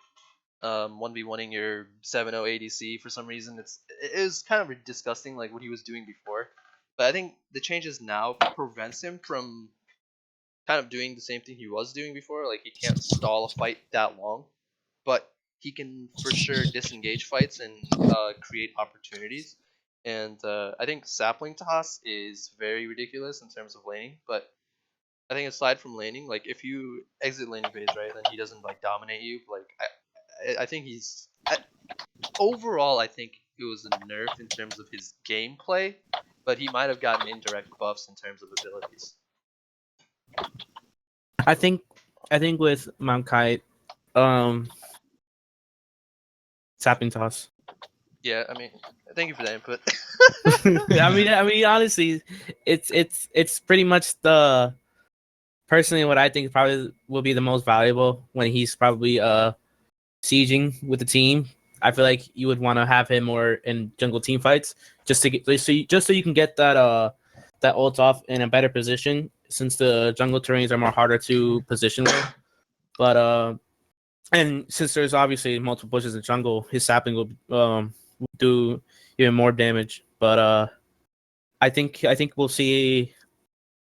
1v1ing your 7-0 ADC for some reason. It is kind of disgusting like what he was doing before, but I think the changes now prevents him from kind of doing the same thing he was doing before. Like he can't stall a fight that long, but he can for sure disengage fights and create opportunities. And I think sapling toss is very ridiculous in terms of laning, but I think aside from laning, like if you exit laning phase, right, then he doesn't like dominate you. Like I think overall I think it was a nerf in terms of his gameplay, but he might have gotten indirect buffs in terms of abilities. I think I think with Maokai, Sapping Toss. Yeah, I mean, thank you for that input. I mean, honestly, it's pretty much the personally what I think probably will be the most valuable when he's probably sieging with the team. I feel like you would want to have him more in jungle team fights just to get just so you can get that ult off in a better position since the jungle terrains are more harder to position with. But and since there's obviously multiple pushes in jungle, his sapping will do even more damage. But I think we'll see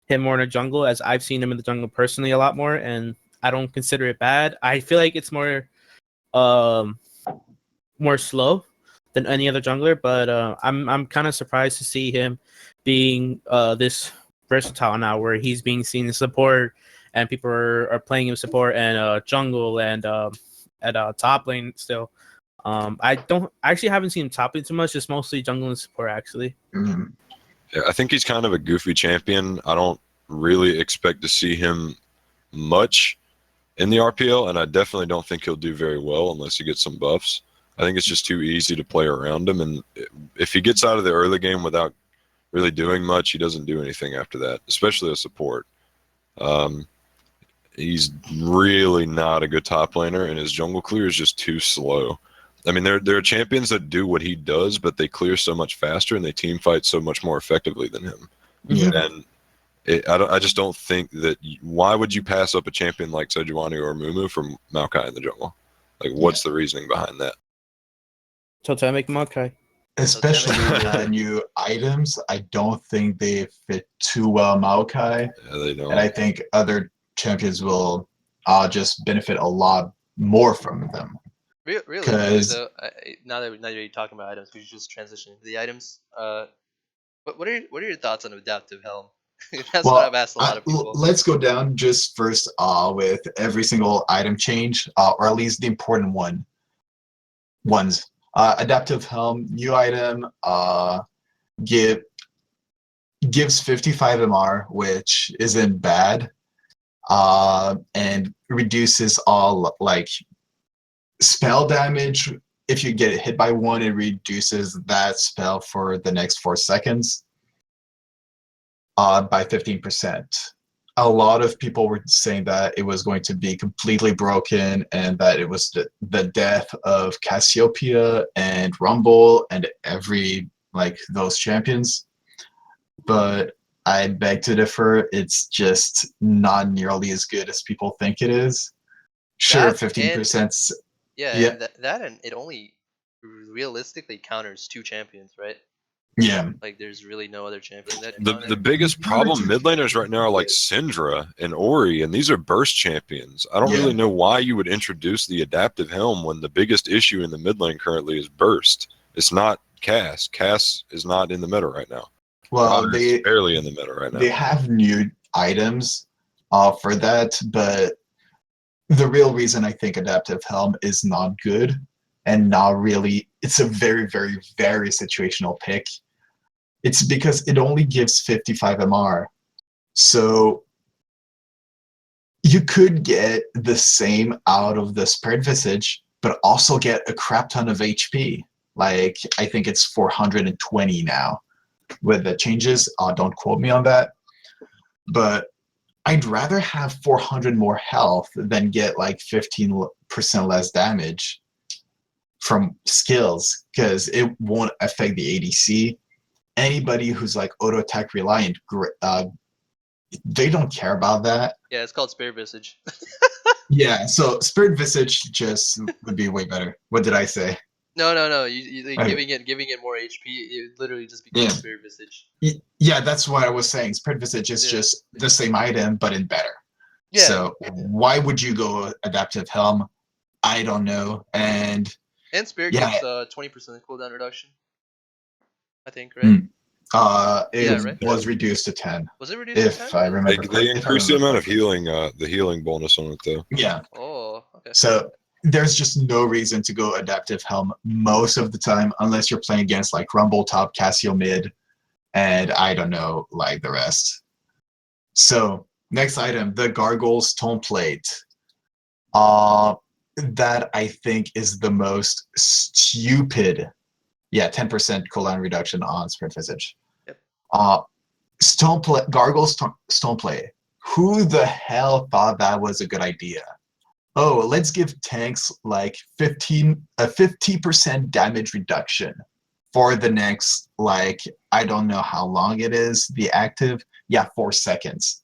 him more in the jungle as I've seen him in the jungle personally a lot more, and I don't consider it bad. I feel like it's more more slow than any other jungler, but I'm kind of surprised to see him being this versatile now, where he's being seen in support, and people are playing him support and jungle and at top lane still. I actually haven't seen him top lane too much. It's mostly jungle and support actually. Mhm. Yeah, I think he's kind of a goofy champion. I don't really expect to see him much in the RPL, and I definitely don't think he'll do very well unless he gets some buffs. I think it's just too easy to play around him, and if he gets out of the early game without really doing much, he doesn't do anything after that, especially a support. He's really not a good top laner, and his jungle clear is just too slow. I mean, there are champions that do what he does, but they clear so much faster and they team fight so much more effectively than him. Yeah. And I just don't think that. Why would you pass up a champion like Sejuani or Mumu from Maokai in the jungle? Like, what's the reasoning behind that? So to make Maokai. Especially with the new items, I don't think they fit too well Maokai. Yeah, they don't. And I think other champions will just benefit a lot more from them. Really? 'Cause- So now that you're talking about items, we should just transition into the items. What are your thoughts on adaptive helm? That's what I've asked a lot of people. Let's go down just first with every single item change, or at least the important ones. Adaptive helm, new item, gives 55 MR, which isn't bad, and reduces all like spell damage. If you get hit by one, it reduces that spell for the next 4 seconds by 15%. A lot of people were saying that it was going to be completely broken and that it was the death of Cassiopeia and Rumble and every those champions. But I beg to differ. It's just not nearly as good as people think it is. Sure, 15%. Yeah. And it only realistically counters 2 champions, right? Yeah. Like, there's really no other champion that. The biggest problem mid laners right now are like Syndra and Ori, and these are burst champions. I don't really know why you would introduce the adaptive helm when the biggest issue in the mid lane currently is burst. It's not Cass. Cass is not in the meta right now. Well, they barely in the meta right now. They have new items for that, but the real reason I think adaptive helm is not good and not really, it's a very, very, very situational pick. It's because it only gives 55 MR. So you could get the same out of the Spirit Visage, but also get a crap ton of HP. Like, I think it's 420 now with the changes. Don't quote me on that. But I'd rather have 400 more health than get like 15% less damage from skills, because it won't affect the ADC. Anybody who's like auto attack reliant, they don't care about that. Yeah, it's called Spirit Visage. Yeah, so Spirit Visage just would be way better. What did I say? No. You giving it more HP, it literally just becomes Spirit Visage. Yeah, that's what I was saying. Spirit Visage is just the same item, but in better. Yeah. So why would you go adaptive helm? I don't know. And Spirit gives 20% cooldown reduction, I think, right? It was reduced to 10. Was it reduced to 10? If I remember. They increased the amount of healing, the healing bonus on it though. Yeah. Oh, okay. So there's just no reason to go adaptive helm most of the time unless you're playing against like Rumble top, Cassio mid, and I don't know, like the rest. So next item, the Gargoyle's Tome Plate. That I think is the most stupid. Yeah, 10% cooldown reduction on sprint visage. Yep. Stone play, gargle stone play. Who the hell thought that was a good idea? Oh, let's give tanks like 50% damage reduction for the next, like, I don't know how long it is, the active. Yeah, 4 seconds.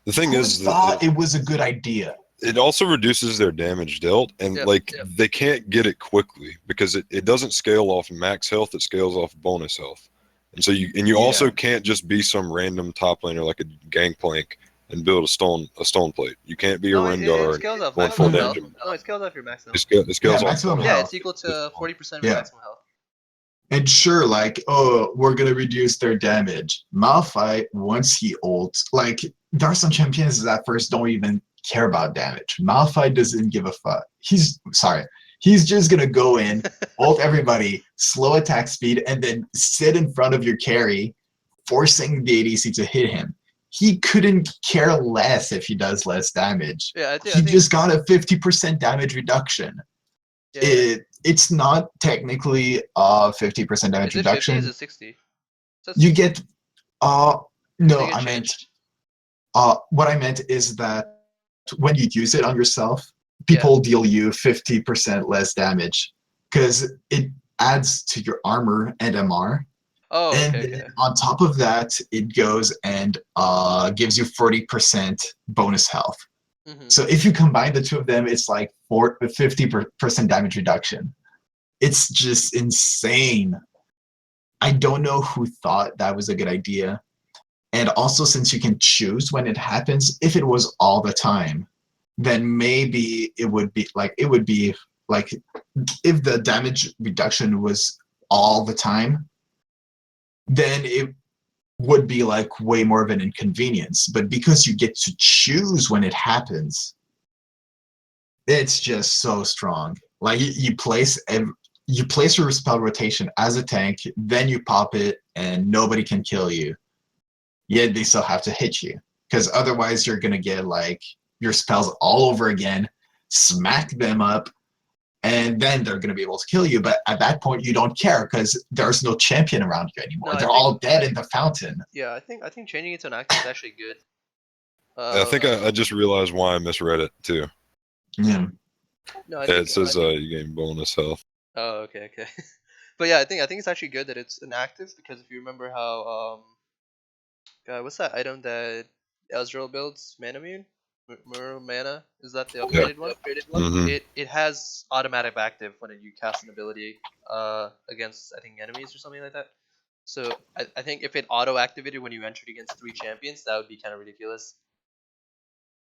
The thing Who is thought that it was a good idea? it also reduces their damage dealt, and Yep, like yep. they can't get it quickly because it doesn't scale off max health, it scales off bonus health. And so you also Yeah. can't just be some random top laner like a gangplank and build a stone plate. You can't be a No, it Rengar scales off going full maximum damage. health. No, it scales off your maximum. it scales Yeah, off maximum Yeah, health. it's equal to 40% of Yeah. your maximum health. And sure, like, oh, we're gonna reduce their damage. Malphite, once he ults, like, there are some champions that first don't even care about damage. Malphite doesn't give a fuck. He's just gonna go in, ult everybody, slow attack speed, and then sit in front of your carry, forcing the ADC to hit him. He couldn't care less if he does less damage. Yeah, I He think just got a 50% damage reduction. yeah. It's not technically a 50% damage Is it 50? reduction. Is it 60? You get no, They get I meant changed. what I meant is that when you use it on yourself, people deal you 50% less damage because it adds to your armor and MR. Oh, And okay, then okay. on top of that, it goes and gives you 40% bonus health. Mhm. So if you combine the two of them, it's like 50% damage reduction. It's just insane. I don't know who thought that was a good idea. And also, since you can choose when it happens, if it was all the time, then maybe it would be like if the damage reduction was all the time, then it would be like way more of an inconvenience. But because you get to choose when it happens, it's just so strong. Like you place your spell rotation as a tank, then you pop it, and nobody can kill you. Yet they still have to hit you, because otherwise you're gonna get like your spells all over again, smack them up, and then they're gonna be able to kill you. But at that point, you don't care because there's no champion around you anymore. No, I They're think- all dead in the fountain. Yeah, I think changing it to an active is actually good. I think I just realized why I misread it too. Yeah. No, I Yeah, think, it says you gain bonus health. Oh, okay, okay. But yeah, I think it's actually good that it's an active because if you remember how God, what's that item that Ezreal builds? Manamune? Muro Mana? Is that the upgraded one? Mhm. It has automatic active when you cast an ability against I think enemies or something like that. So I think if it auto activated when you entered against 3 champions, that would be kind of ridiculous.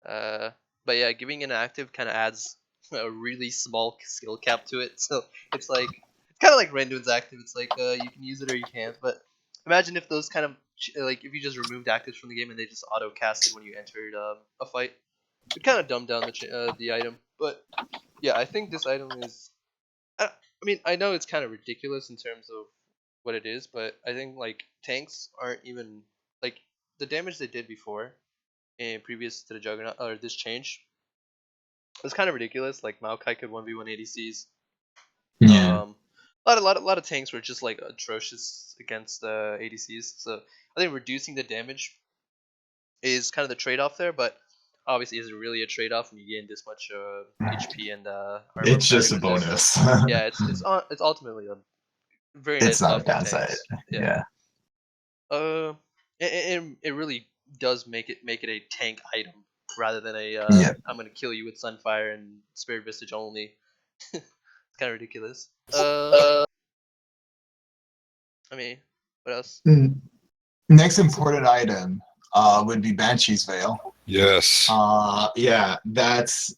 But yeah, giving an active kind of adds a really small skill cap to it. So it's like it's kind of like Renduin's active. It's like you can use it or you can't. But imagine if those kind of like if you just removed actives from the game and they just auto casted when you entered a fight, it kind of dumb down the item. But yeah, I think this item is. I mean, I know it's kind of ridiculous in terms of what it is, but I think like tanks aren't even like the damage they did before and previous to the Juggernaut or this change was kind of ridiculous. Like Maokai could 1v1 ADCs. Yeah. A lot of tanks were just like atrocious against ADCs. So I think reducing the damage is kind of the trade-off there, but obviously is it really a trade-off when you gain this much HP and armor? It's just a benefits? bonus. Yeah, it's ultimately a very nice It's not a buff for downside. tanks. Yeah. It really does make it a tank item rather than a Yeah. I'm gonna kill you with Sunfire and Spirit Visage only. It's kind of ridiculous. I mean, what else? Next important item would be Banshee's Veil. Yes. Yeah, that's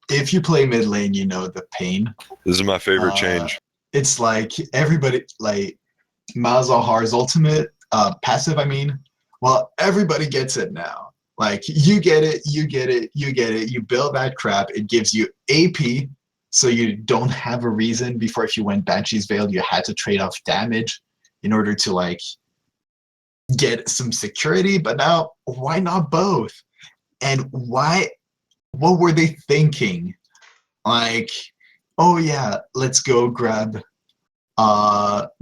if you play mid lane, you know the pain. This is my favorite change. It's like everybody, like Malzahar's ultimate passive. I mean, well, everybody gets it now. Like you get it, you get it, you get it. You build that crap. It gives you AP, so you don't have a reason. Before, if you went Banshee's Veil, you had to trade off damage in order to like get some security. But now, why not both? And why what were they thinking? Like, oh yeah, let's go grab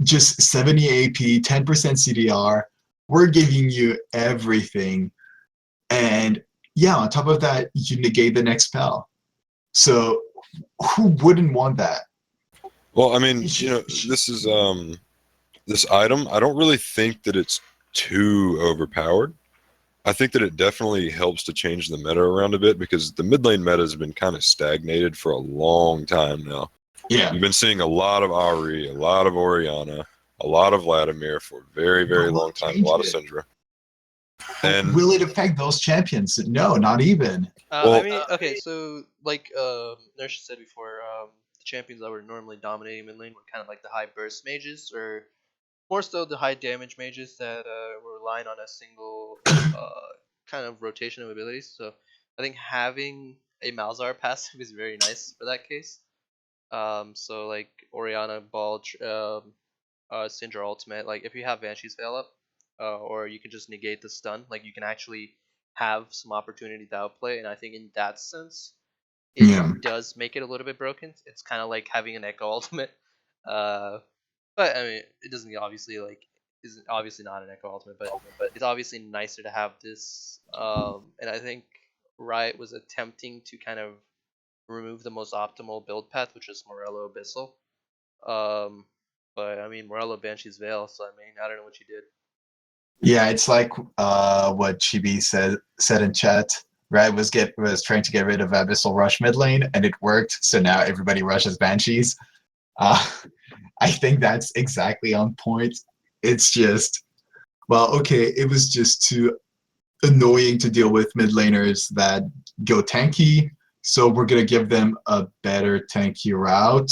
just 70 AP, 10% CDR. We're giving you everything. And yeah, on top of that, you negate the next spell. So who wouldn't want that? Well, I mean, this is this item. I don't really think that it's too overpowered. I think that it definitely helps to change the meta around a bit because the mid lane meta has been kind of stagnated for a long time now. Yeah. You've been seeing a lot of Ahri, a lot of Orianna, a lot of Vladimir for a very, very long time, a lot of Syndra. And will it affect those champions? No, not even. I mean, okay, so like Nurse said before, the champions that were normally dominating mid lane were kind of like the high burst mages, or more so the high damage mages that were relying on a single kind of rotation of abilities. So I think having a Malzahar passive is very nice for that case. So like Orianna, Ball, Syndra ultimate, like if you have Banshee's Veil up, or you can just negate the stun, like you can actually have some opportunity to outplay, and I think in that sense, it does make it a little bit broken. It's kind of like having an Echo ultimate, but I mean, it doesn't obviously isn't obviously not an Echo ultimate, but it's obviously nicer to have this. And I think Riot was attempting to kind of remove the most optimal build path, which is Morello Abyssal. But I mean, Morello Banshee's Veil, so I mean, I don't know what you did. Yeah, it's like what Chibi said in chat. Riot was trying to get rid of Abyssal Rush mid lane, and it worked. So now everybody rushes Banshees. I think that's exactly on point. It's just, well, okay, it was just too annoying to deal with mid laners that go tanky, so we're gonna give them a better tanky route.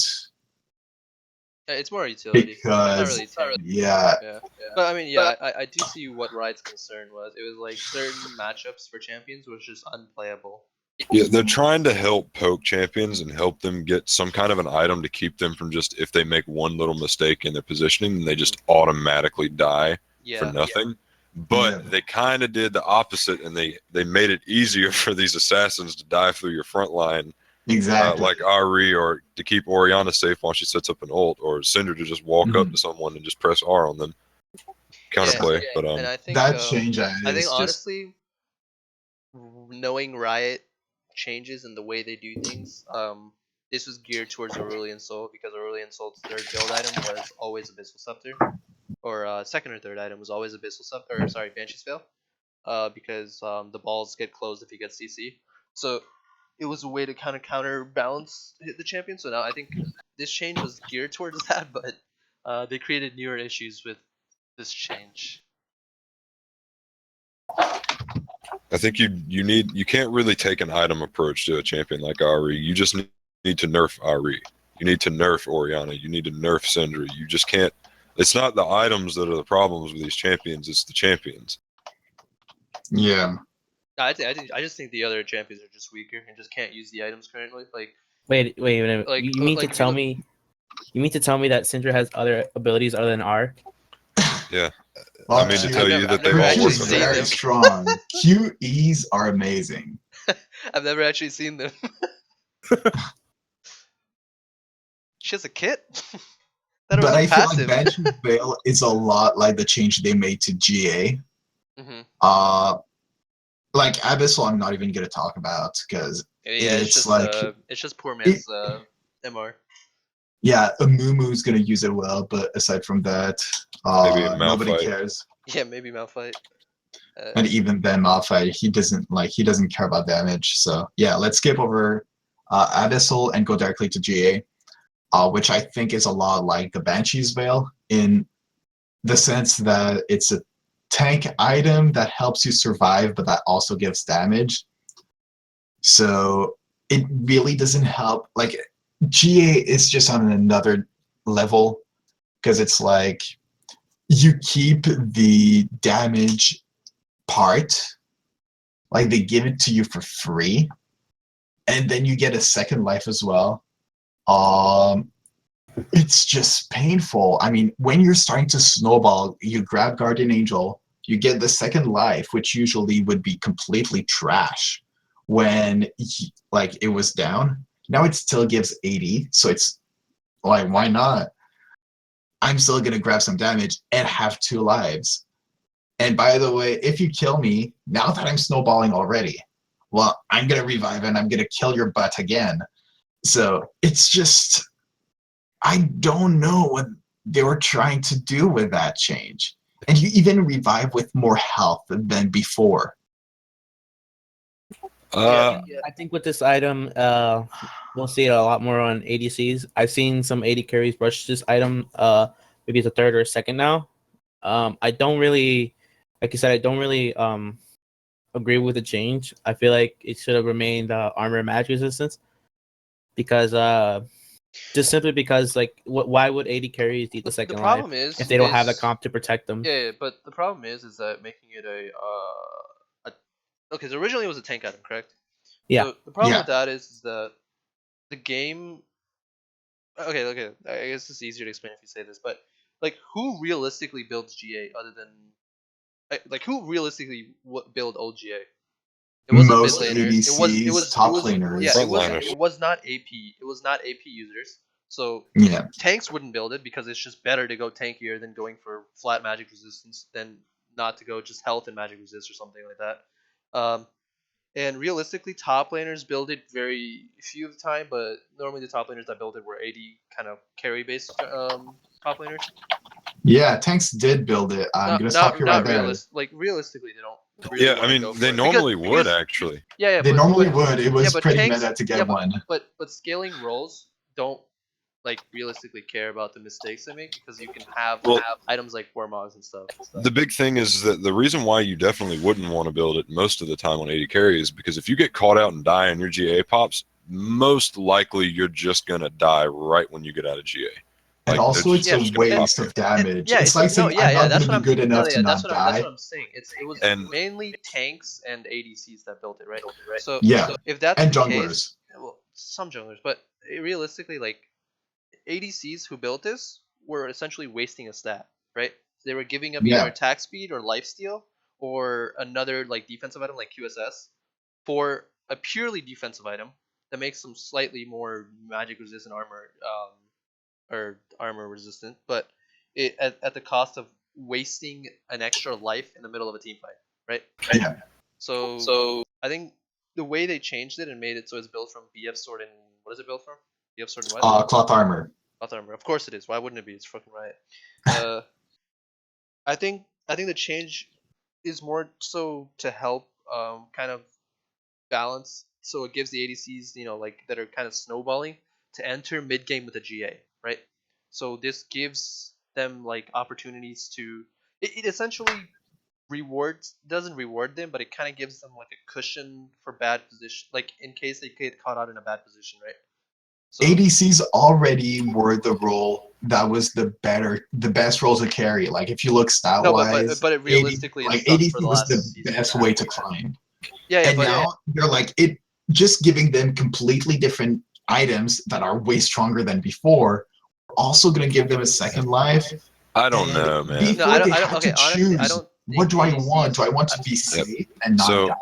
It's more utility. Because, it's not really yeah. But I mean, yeah, I do see what Riot's concern was. It was like certain matchups for champions was just unplayable. Yeah, they're trying to help poke champions and help them get some kind of an item to keep them from just, if they make one little mistake in their positioning, then they just automatically die for nothing. But they kind of did the opposite, and they made it easier for these assassins to die through your front line. Exactly. Like Ahri, or to keep Orianna safe while she sets up an ult, or Syndra to just walk up to someone and just press R on them. Counterplay. But and I think that change, I think honestly, knowing Riot changes in the way they do things, this was geared towards Aurelion Soul, because Aurelion Soul's third build item was always Abyssal Scepter, or second or third item was always Abyssal Scepter, or sorry, Banshee's Veil, because the balls get closed if you get CC. So it was a way to kind of counterbalance the champion. So now I think this change was geared towards that, but they created newer issues with this change. I think you can't really take an item approach to a champion like Ahri. You just need to nerf Ahri. You need to nerf Orianna. You need to nerf Syndra. You just can't. It's not the items that are the problems with these champions. It's the champions. Yeah. I just think the other champions are just weaker and just can't use the items currently. Like, wait. Like, you mean to tell me? You mean to tell me that Syndra has other abilities other than R? Yeah. Well, I mean to tell you that they've all Q's worked very them. strong. QEs are amazing. I've never actually seen them. She has a kit? But I feel like Banshee's Veil is a lot like the change they made to GA. Mm-hmm. Like Abyssal, I'm not even gonna talk about because it's just like it's just poor man's MR. Yeah, Amumu's gonna use it well, but aside from that, nobody cares. Yeah, maybe Malphite. And even then, Malphite, he doesn't care about damage. So yeah, let's skip over Abyssal and go directly to GA, which I think is a lot like the Banshee's Veil in the sense that it's a tank item that helps you survive, but that also gives damage. So it really doesn't help. Like GA is just on another level because it's like you keep the damage part, like they give it to you for free, and then you get a second life as well. It's just painful. I mean, when you're starting to snowball, you grab Guardian Angel, you get the second life, which usually would be completely trash, when like it was down. Now it still gives 80, so it's like, why not? I'm still gonna grab some damage and have 2 lives. And by the way, if you kill me, now that I'm snowballing already, well, I'm gonna revive and I'm gonna kill your butt again. So it's just, I don't know what they were trying to do with that change. And you even revive with more health than before. I think with this item, we'll see it a lot more on ADCs. I've seen some AD carries rush this item. Maybe it's a third or a second now. I don't really, like you said, I don't really agree with the change. I feel like it should have remained armor and magic resistance because just simply because like why would AD carries need the second The life problem is if they don't have the comp to protect them? Yeah, but the problem is that making it okay. So originally it was a tank item, correct? Yeah. So the problem Yeah. with that is that the game. Okay. I guess it's easier to explain if you say this, but like, who realistically builds GA other than like who realistically build old GA? It was a mid Most laner. ADCs, top laners. Yeah, Frontliners. it was not AP. It was not AP users. So Yeah. tanks wouldn't build it because it's just better to go tankier than going for flat magic resistance than not to go just health and magic resist or something like that. And realistically, top laners build it very few of the time, but normally the top laners that build it were AD kind of carry based top laners. Yeah, tanks did build it. I'm gonna stop you right there. Like realistically, they don't really Yeah, I want to mean, go for they it. normally Because- would because- actually. Yeah, They normally would. It was but pretty tanks- meta to get yeah, one. But scaling roles don't like realistically care about the mistakes they make because you can have Well- items like Warmogs and stuff. The big thing is that the reason why you definitely wouldn't want to build it most of the time on 80 carry is because if you get caught out and die and your GA pops, most likely you're just gonna die right when you get out of GA. And Like, also, they're it's just a gonna pop waste you. of damage. Yeah, it's like saying, I'm not that's going to be good enough to not that's die. what I'm saying. It was And- mainly tanks and ADCs that built it, right? So Yeah, if that's and the junglers. case, well, some junglers, but realistically, like ADCs who built this were essentially wasting a stat, right? They were giving up Yeah. either attack speed or lifesteal or another like defensive item like QSS for a purely defensive item that makes them slightly more magic resistant armor or armor resistant, but at the cost of wasting an extra life in the middle of a team fight, right? Yeah. So I think the way they changed it and made it so it's built from BF sword and what is it built from? BF sword and what? Cloth armor. Cloth armor. Of course it is. Why wouldn't it be? It's fucking right. I think the change is more so to help kind of balance, so it gives the ADCs, like that are kind of snowballing to enter mid game with a GA, right? So this gives them like opportunities to it essentially doesn't reward them, but it kind of gives them like a cushion for bad position, like in case they get caught out in a bad position, right? So ADCs already were the role that was the best role to carry. Like if you look stat no, wise, but it realistically like it sucked ADC for the was last the season. best way to climb. Yeah, And but now they're like it just giving them completely different items that are way stronger than before. Also going to give them a second life. I don't And know, man. Before No, I don't- they I don't- had okay, to honestly, I choose, don't what do think I want? Do I want to be Yep. safe and not So, die,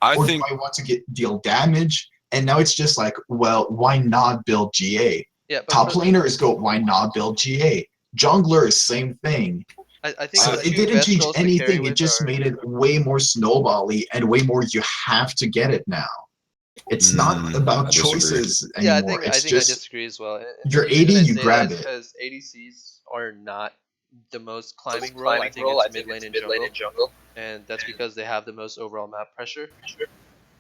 I or think do I want to deal damage? And now it's just like, well, why not build GA? yeah, but Top laners go, why not build GA? Junglers, same thing. I think So the it two didn't best change roles to carry anything. It with just are- made it way more snowbally and way more you have to get it now. It's not I about disagree. choices Yeah, anymore. I It's think I just disagree as well. you're The reason 80, I you say grab that is it. because ADCs are not the most climbing role. I think it's mid lane and jungle, and that's because they have the most overall map pressure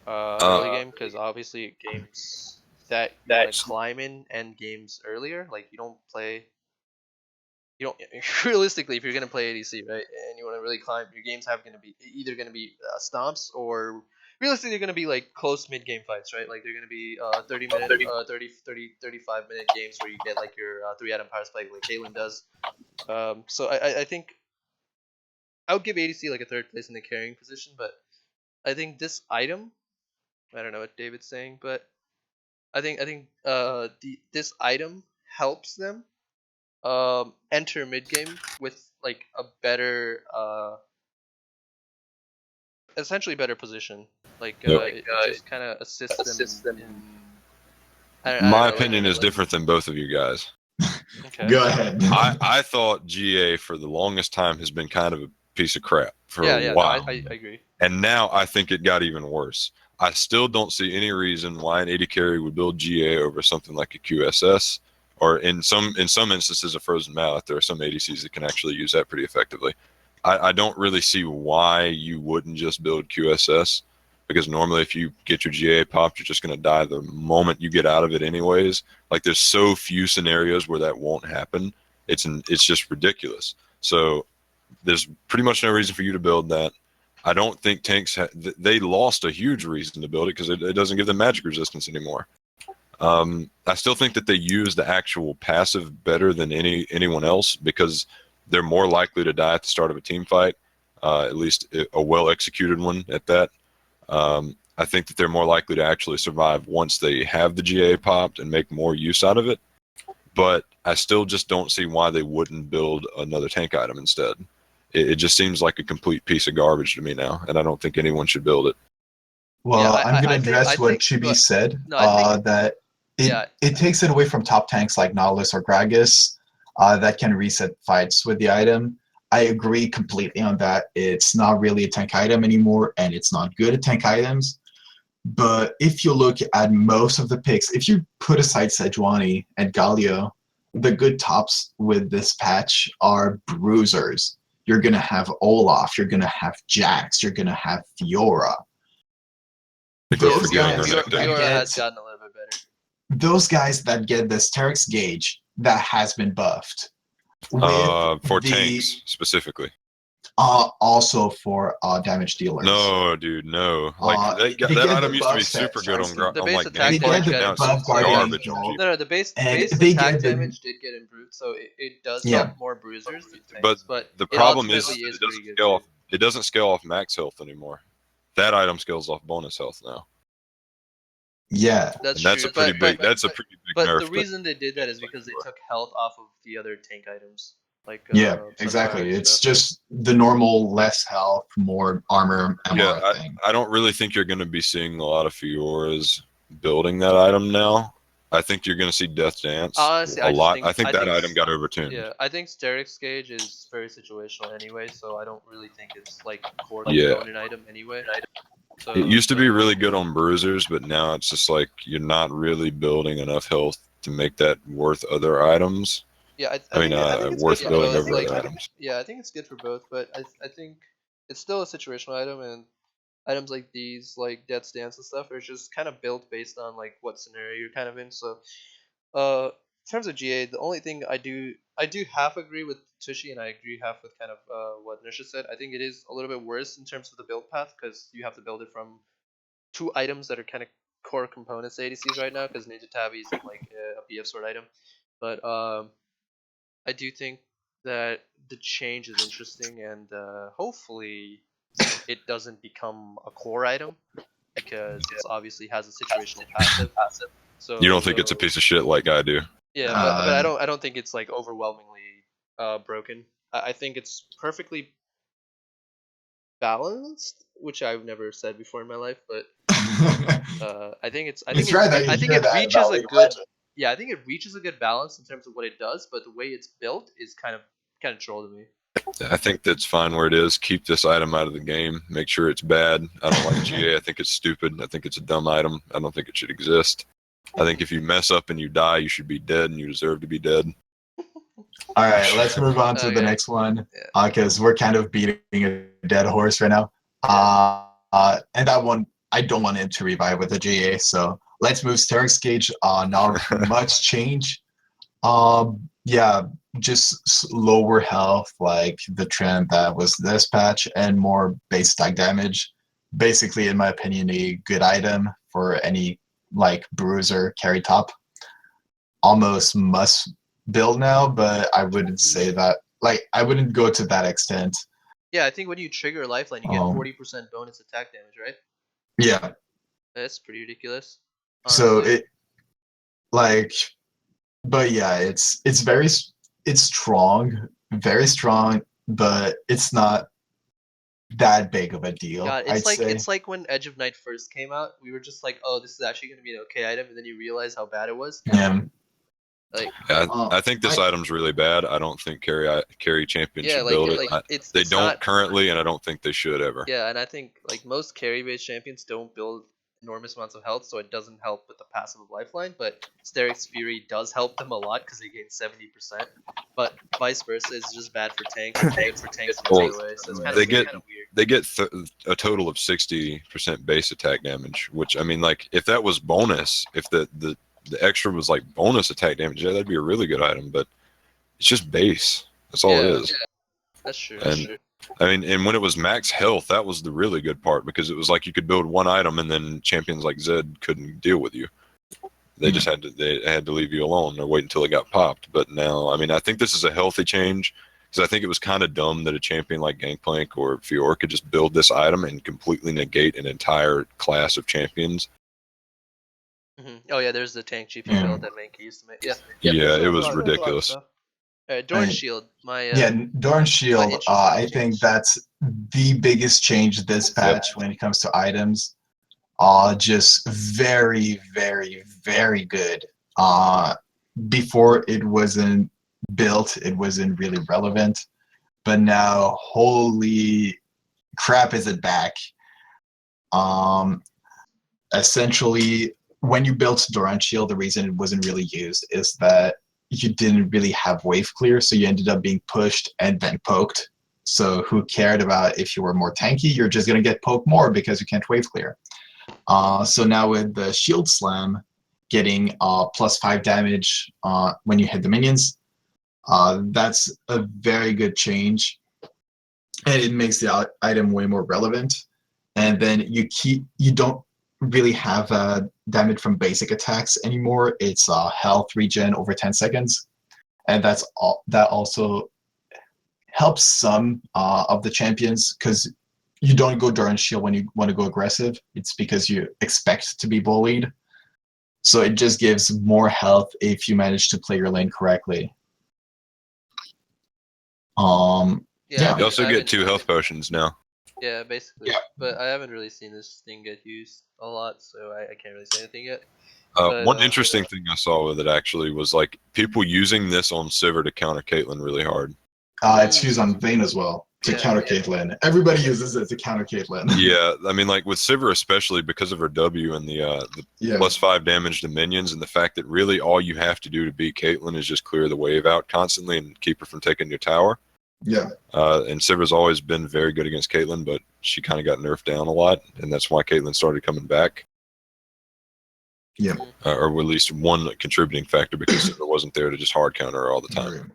early game. Because obviously games that you want to climb in end games earlier, like you don't play. You don't realistically, if you're gonna play ADC, right, and you want to really climb, your games have gonna be either gonna be stomps or realistically they're gonna be like close mid game fights, right? Like they're gonna be 35 minute games where you get like your 3 item power spike like Caitlyn does. So I think I would give ADC like a third place in the carrying position, but I think this item, I don't know what David's saying, but I think this item helps them enter mid game with like a better essentially better position. Like Yep. it just kind of assists them. I don't My know, opinion is different than both of you guys. Okay. Go ahead. I thought GA for the longest time has been kind of a piece of crap for Yeah, a no, while. I agree. And now I think it got even worse. I still don't see any reason why an AD carry would build GA over something like a QSS, or in some instances a Frozen Mallet. There are some ADCs that can actually use that pretty effectively. I don't really see why you wouldn't just build QSS, because normally if you get your GA popped, you're just going to die the moment you get out of it anyways. Like there's so few scenarios where that won't happen. It's just ridiculous. So there's pretty much no reason for you to build that. I don't think tanks they lost a huge reason to build it because it doesn't give them magic resistance anymore. I still think that they use the actual passive better than anyone else because they're more likely to die at the start of a team fight, at least a well executed one at that. I think that they're more likely to actually survive once they have the GA popped and make more use out of it. But I still just don't see why they wouldn't build another tank item instead. It just seems like a complete piece of garbage to me now, and I don't think anyone should build it. Well, Yeah, I'm going to I address what think, Chibi but- said, No, I think that yeah. it takes it away from top tanks like Nautilus or Gragas that can reset fights with the item. I agree completely on that. It's not really a tank item anymore, and it's not good at tank items. But if you look at most of the picks, if you put aside Sejuani and Galio, the good tops with this patch are bruisers. You're going to have Olaf, you're going to have Jax, you're going to have Fiora. Those forgetting guys, her neck Fiora that has get, gotten a little bit better. those guys that get the Sterak's gauge that has been buffed. With For the, tanks specifically. Also for damage dealers. No, dude, no. Like they that get item the used to be buffs that super good Starsky- The on base like attack They damage get Gangplank. the Now it's buff Guardian garbage on Angel. G. No, the base And base they attack get the- damage did get improved, so it does Yeah. help more bruisers than But tanks, but the it problem is ultimately it pretty doesn't good scale off. too. It doesn't scale off max health anymore. That item scales off bonus health now, Yeah. That's and that's true, a pretty but, big. That's a pretty big but nerf. the reason they did that is because they took health off of the other tank items, like Yeah, Sunfire exactly. and It's stuff. just the normal less health, more armor, Yeah, MR thing. I don't really think you're going to be seeing a lot of Fioras building that item now. I think you're going to see Death Dance Honestly, a I just lot. think- I think I that think- item got overtuned. Yeah, I think Sterak's gauge is very situational anyway, so I don't really think it's like a core Yeah. component item anyway. So, It used to be really good on bruisers, but now it's just like you're not really building enough health to make that worth other items. Yeah, I I think it's worth good for building both. over Like, other items. yeah, I think it's good for both, but I think it's still a situational item, and items like these, like Death's Dance and stuff, are just kind of built based on like what scenario you're kind of in. So, in terms of GA, the only thing I do half agree with Tushy, and I agree half with kind of what Nisha said. I think it is a little bit worse in terms of the build path because you have to build it from two items that are kind of core components to ADCs right now, because Ninja Tabi isn't like a BF sword item, but I do think that the change is interesting, and hopefully it doesn't become a core item because it obviously has a situational passive. So You don't think it's a piece of shit like I do? Yeah, but I don't think it's like overwhelmingly broken. I think it's perfectly balanced, which I've never said before in my life, but I think it's It's rare that you I think hear it that reaches about a League of good Legends. I think it reaches a good balance in terms of what it does, but the way it's built is kind of troll to me. I think that's fine where it is. Keep this item out of the game. Make sure it's bad. I don't like GA. I think it's stupid. I think it's a dumb item. I don't think it should exist. I think if you mess up and you die, you should be dead, and you deserve to be dead. All right, let's move on to the Okay. next one Yeah. because we're kind of beating a dead horse right now. And that one, I don't want it to revive with the GA, so let's move Sterak's gauge. Not much change. Yeah, just lower health, like the trend that was this patch, and more base stack damage. Basically, in my opinion, a good item for any like bruiser carry top. Almost must build now, but I wouldn't say that. Like, I wouldn't go to that extent. Yeah, I think when you trigger Lifeline, you get 40% bonus attack damage, right? Yeah. That's pretty ridiculous. So honestly. it, like, but yeah, it's strong, very strong, but it's not that big of a deal. God, I'd say. it's like when Edge of Night first came out, we were just like, oh, this is actually gonna be an okay item, and then you realize how bad it was. Yeah. Like, Yeah, Uh, I think this I- item's really bad. I don't think Carry Champion yeah, should like build it. like They it's don't not. currently, and I don't think they should ever. Yeah, and I think like most carry-based champions don't build enormous amounts of health, so it doesn't help with the passive of Lifeline. But Steric's Fury does help them a lot because they gain 70%. But vice versa, it's just bad for tanks. It's good for tanks in Well, other way, so it's kind they of get- weird. They get a total of 60% base attack damage, which I mean, like if that was bonus, if the extra was like bonus attack damage, yeah, that'd be a really good item. But it's just base. That's all it Yeah. is. That's true. And- That's true. I mean, and when it was max health, that was the really good part because it was like you could build one item and then champions like Zed couldn't deal with you. They just had to leave you alone or wait until it got popped. But now, I mean, I think this is a healthy change because I think it was kind of dumb that a champion like Gangplank or Fiora could just build this item and completely negate an entire class of champions. Oh yeah, there's the tank GP Yeah. build that Mankey used to make. Yeah. Yeah, there's it a was lot of ridiculous. stuff. Alright, Dorn I- Shield. My Yeah, Dorn Shield, interesting I change. think that's the biggest change this patch when it comes to items. Just very, very, very good. Before it wasn't built, it wasn't really relevant. But now, holy crap, is it back. Essentially, when you built Doran Shield, the reason it wasn't really used is that you didn't really have wave clear, so you ended up being pushed and then poked. So who cared about if you were more tanky? You're just gonna get poked more because you can't wave clear. So now with the Shield Slam getting +5 damage when you hit the minions, that's a very good change, and it makes the item way more relevant. And then you don't really have damage from basic attacks anymore. It's health regen over 10 seconds, and that also helps some of the champions because you don't go Doran Shield when you want to go aggressive. It's because you expect to be bullied, so it just gives more health if you manage to play your lane correctly. Yeah. You also get 2 health potions now. Yeah, basically. Yeah. But I haven't really seen this thing get used a lot, so I can't really say anything yet. One But, interesting thing I saw with it actually was like people using this on Sivir to counter Caitlyn really hard. It's used on Vayne as well to Yeah. counter Caitlyn. Everybody uses it to counter Caitlyn. Yeah, I mean, like with Sivir especially because of her W and the Yeah. +5 damage to minions, and the fact that really all you have to do to beat Caitlyn is just clear the wave out constantly and keep her from taking your tower. Yeah. And Sivir's always been very good against Caitlyn, but she kind of got nerfed down a lot, and that's why Caitlyn started coming back. Yeah. Or at least one contributing factor because Sivir wasn't there to just hard counter her all the time.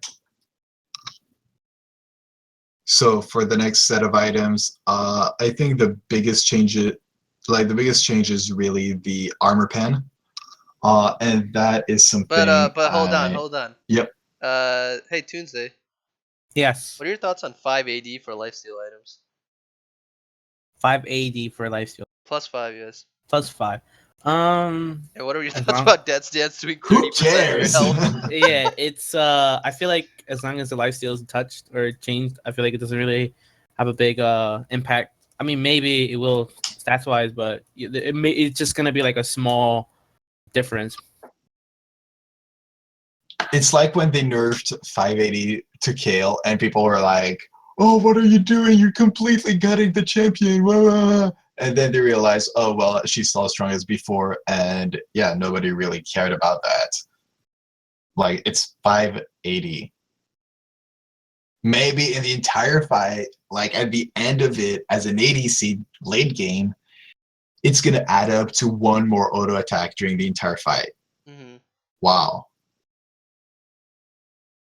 So for the next set of items, I think the biggest change is really the armor pen, and that is something. But hold I- on. Yep. Hey Tuesday, Yes, what are your thoughts on 5 AD for lifesteal items? 5 AD for lifesteal +5, yes. +5. And what are your As thoughts long- about Death's Dance doing Who 30% cares? health? Yeah, it's I feel like as long as the lifesteal is touched or changed, I feel like it doesn't really have a big impact. I mean, maybe it will stats wise, but it's just gonna be like a small difference. It's like when they nerfed 580 to Kale, and people were like, "Oh, what are you doing? You're completely gutting the champion!" Wah, wah. And then they realized, "Oh, well, she's still as strong as before," and yeah, nobody really cared about that. Like, it's 580. Maybe in the entire fight, like at the end of it, as an ADC late game, it's gonna add up to one more auto attack during the entire fight. Hmm. Wow.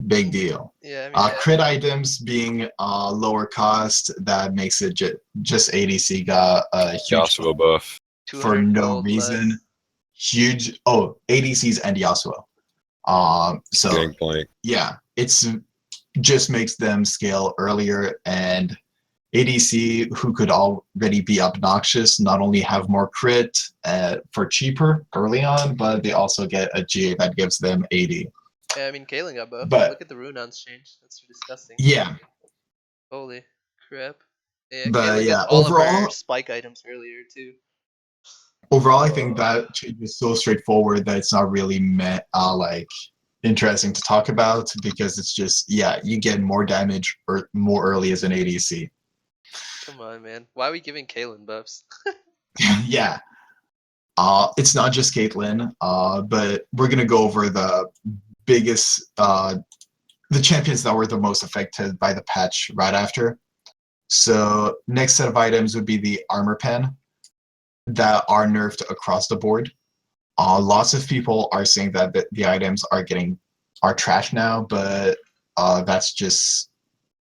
Big deal. Yeah, I mean, Crit items being lower cost, that makes it just ADC got a huge Yasuo buff. for 200 no gold reason. less. Huge. Oh, ADCs and Yasuo. So Gangplank. yeah, it's just makes them scale earlier, and ADC who could already be obnoxious not only have more crit for cheaper early on, but they also get a GA that gives them 80. Yeah, I mean, Kaelin got buffed. But- Look at the Runons change. That's disgusting. Yeah, Holy crap. Yeah, But Caitlyn yeah, gets all of her overall, spike items earlier too. I think that change is so straightforward that it's not really meant like interesting to talk about because it's just you get more damage or more early as an ADC. Come on, man. Why are we giving Caitlyn buffs? Yeah. It's not just Caitlyn, but we're gonna go over the biggest the champions that were the most affected by the patch right after. So next set of items would be the armor pen that are nerfed across the board. Lots of people are saying that the items are trash now, but that's just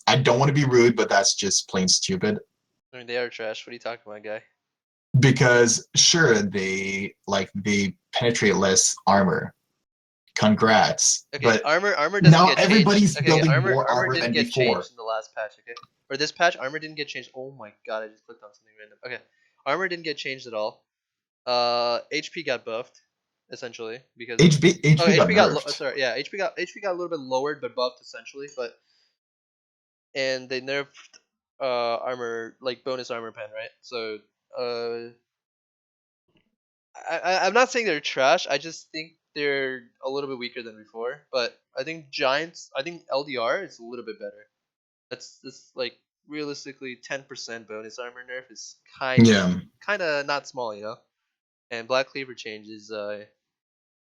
I don't want to be rude, but that's just plain stupid. I mean, they are trash. What are you talking about, guy? Because sure, they penetrate less armor. Congrats. Okay, But armor doesn't now get everybody's changed. building armor more armor didn't than get before. changed in the last patch. Okay, or this patch, armor didn't get changed. Oh my god, I just clicked on something random. Okay, armor didn't get changed at all. HP got buffed, essentially because HP got HP got nerfed. sorry, yeah, HP got a little bit lowered but buffed essentially, but and they nerfed armor like bonus armor pen, right? So I'm not saying they're trash. I just think they're a little bit weaker than before. But I think LDR is a little bit better. That's like realistically 10% bonus armor nerf is Yeah. kind of not small, you know. And Black Cleaver change is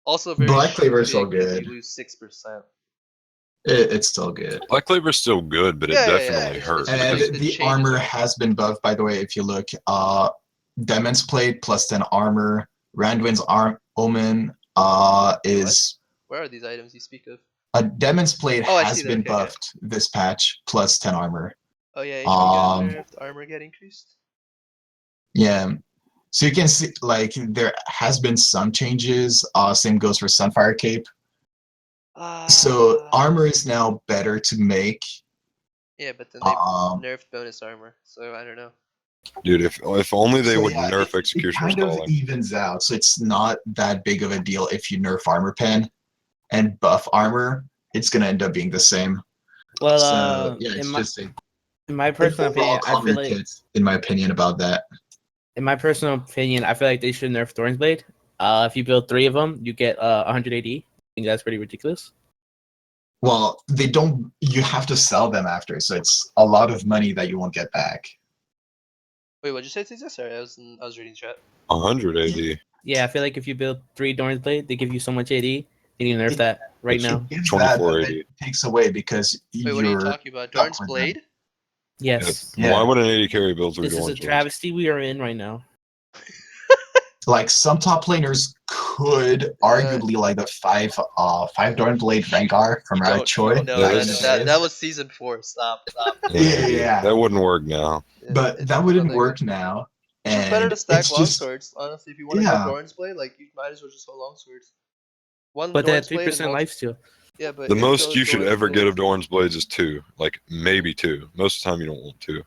also very Black Cleaver's so big because good. you lose 6%. It's still good. Black Cleaver's still good, but it definitely hurts. And because the changes armor are- has been buffed, by the way. If you look, Demon's Plate plus 10 armor. Randwin's Omen is Where are these items you speak of? Demon's Plate Oh, I has see that. been Okay, okay. buffed this patch plus 10 armor. Oh yeah, HP got Um, nerfed, armor get increased. Yeah. So you can see, like, there has been some changes. Same goes for Sunfire Cape. So armor is now better to make. Yeah, but then they Um, nerfed bonus armor, so I don't know. Dude, if only they so would yeah, nerf it execution kind of stalling. evens out. So it's not that big of a deal if you nerf armor pen and buff armor. It's gonna end up being the same. Well, So yeah, in it's my just in my personal overall opinion, I feel like in my opinion about that. I feel like they should nerf Thorn's Blade. If you build 3 of them, you get 100 AD. I think that's pretty ridiculous. Well, they don't. You have to sell them after, so it's a lot of money that you won't get back. Wait, what'd you say, Caesar? Sorry, I was reading chat. 100 AD. Yeah, I feel like if you build 3 Thorn's Blade, they give you so much AD. You need to nerf that right now. It gives 24 but AD. it takes away because Wait, what are you you're talking about? Dorn's with them. Blade? Yes. Yeah. Why would an 80 carry build 3 This is a Dorn's Blades? travesty we are in right now. like some top laners could arguably like the 5 Dorn Blade Rengar from You Riot don't. Choi. No, Yeah, back in that's- the that days. was season 4. Stop. Yeah. That wouldn't work now. But It's that not wouldn't that work good. now. It's just And better to stack it's just longswords. Honestly, if you want to Yeah. go Dorn's Blade, like you might as well just go longswords. One But that Dorn's Blade and 3% lifesteal. yeah, but The if most those you should Dorn's ever get Blades- of Dorn's Blades is 2. Like, maybe 2. Most of the time you don't want 2.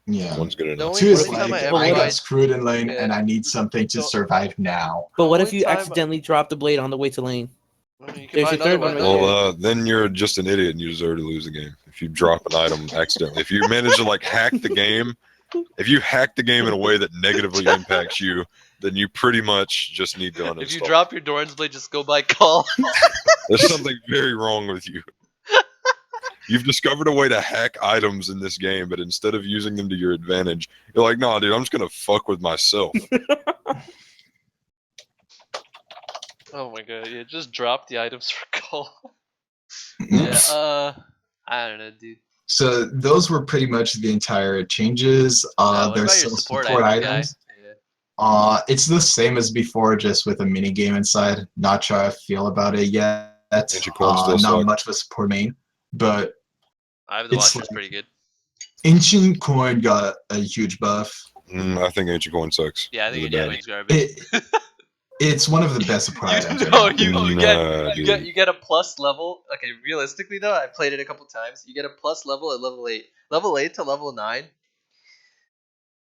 yeah. One's good The enough. only- Two is only time like I ever I got tried- screwed in lane Yeah. and I need something to So- survive now. But what The if only you time- accidentally drop the blade on the way to lane? I mean, you can There's buy your another third one. one right Well, then you're just an idiot and you deserve to lose the game. If you drop an item accidentally. If you manage to, like, hack the game, if you hack the game in a way that negatively impacts you, then you pretty much just need to uninstall. If you drop your Dorn's Blade, just go buy Call. There's something very wrong with you. You've discovered a way to hack items in this game, but instead of using them to your advantage, you're like, nah, dude, I'm just gonna fuck with myself. Oh my god, yeah, just drop the items for Call. Oops. I don't know, dude. So those were pretty much the entire changes. What There's about your some support support items, items. guy? It's the same as before, just with a mini game inside. Not sure how I feel about it yet. Ancient Coin still Not suck. much of a support main, but I have the It's watch. It's like- pretty good. Ancient Coin got a huge buff. I think Ancient Coin sucks. Yeah, I think Really it's bad. garbage. It's one of the best support items. You know, right now. you get a plus level. Okay, realistically though, I played it a couple times. You get a plus level at level 8. Level 8 to level 9.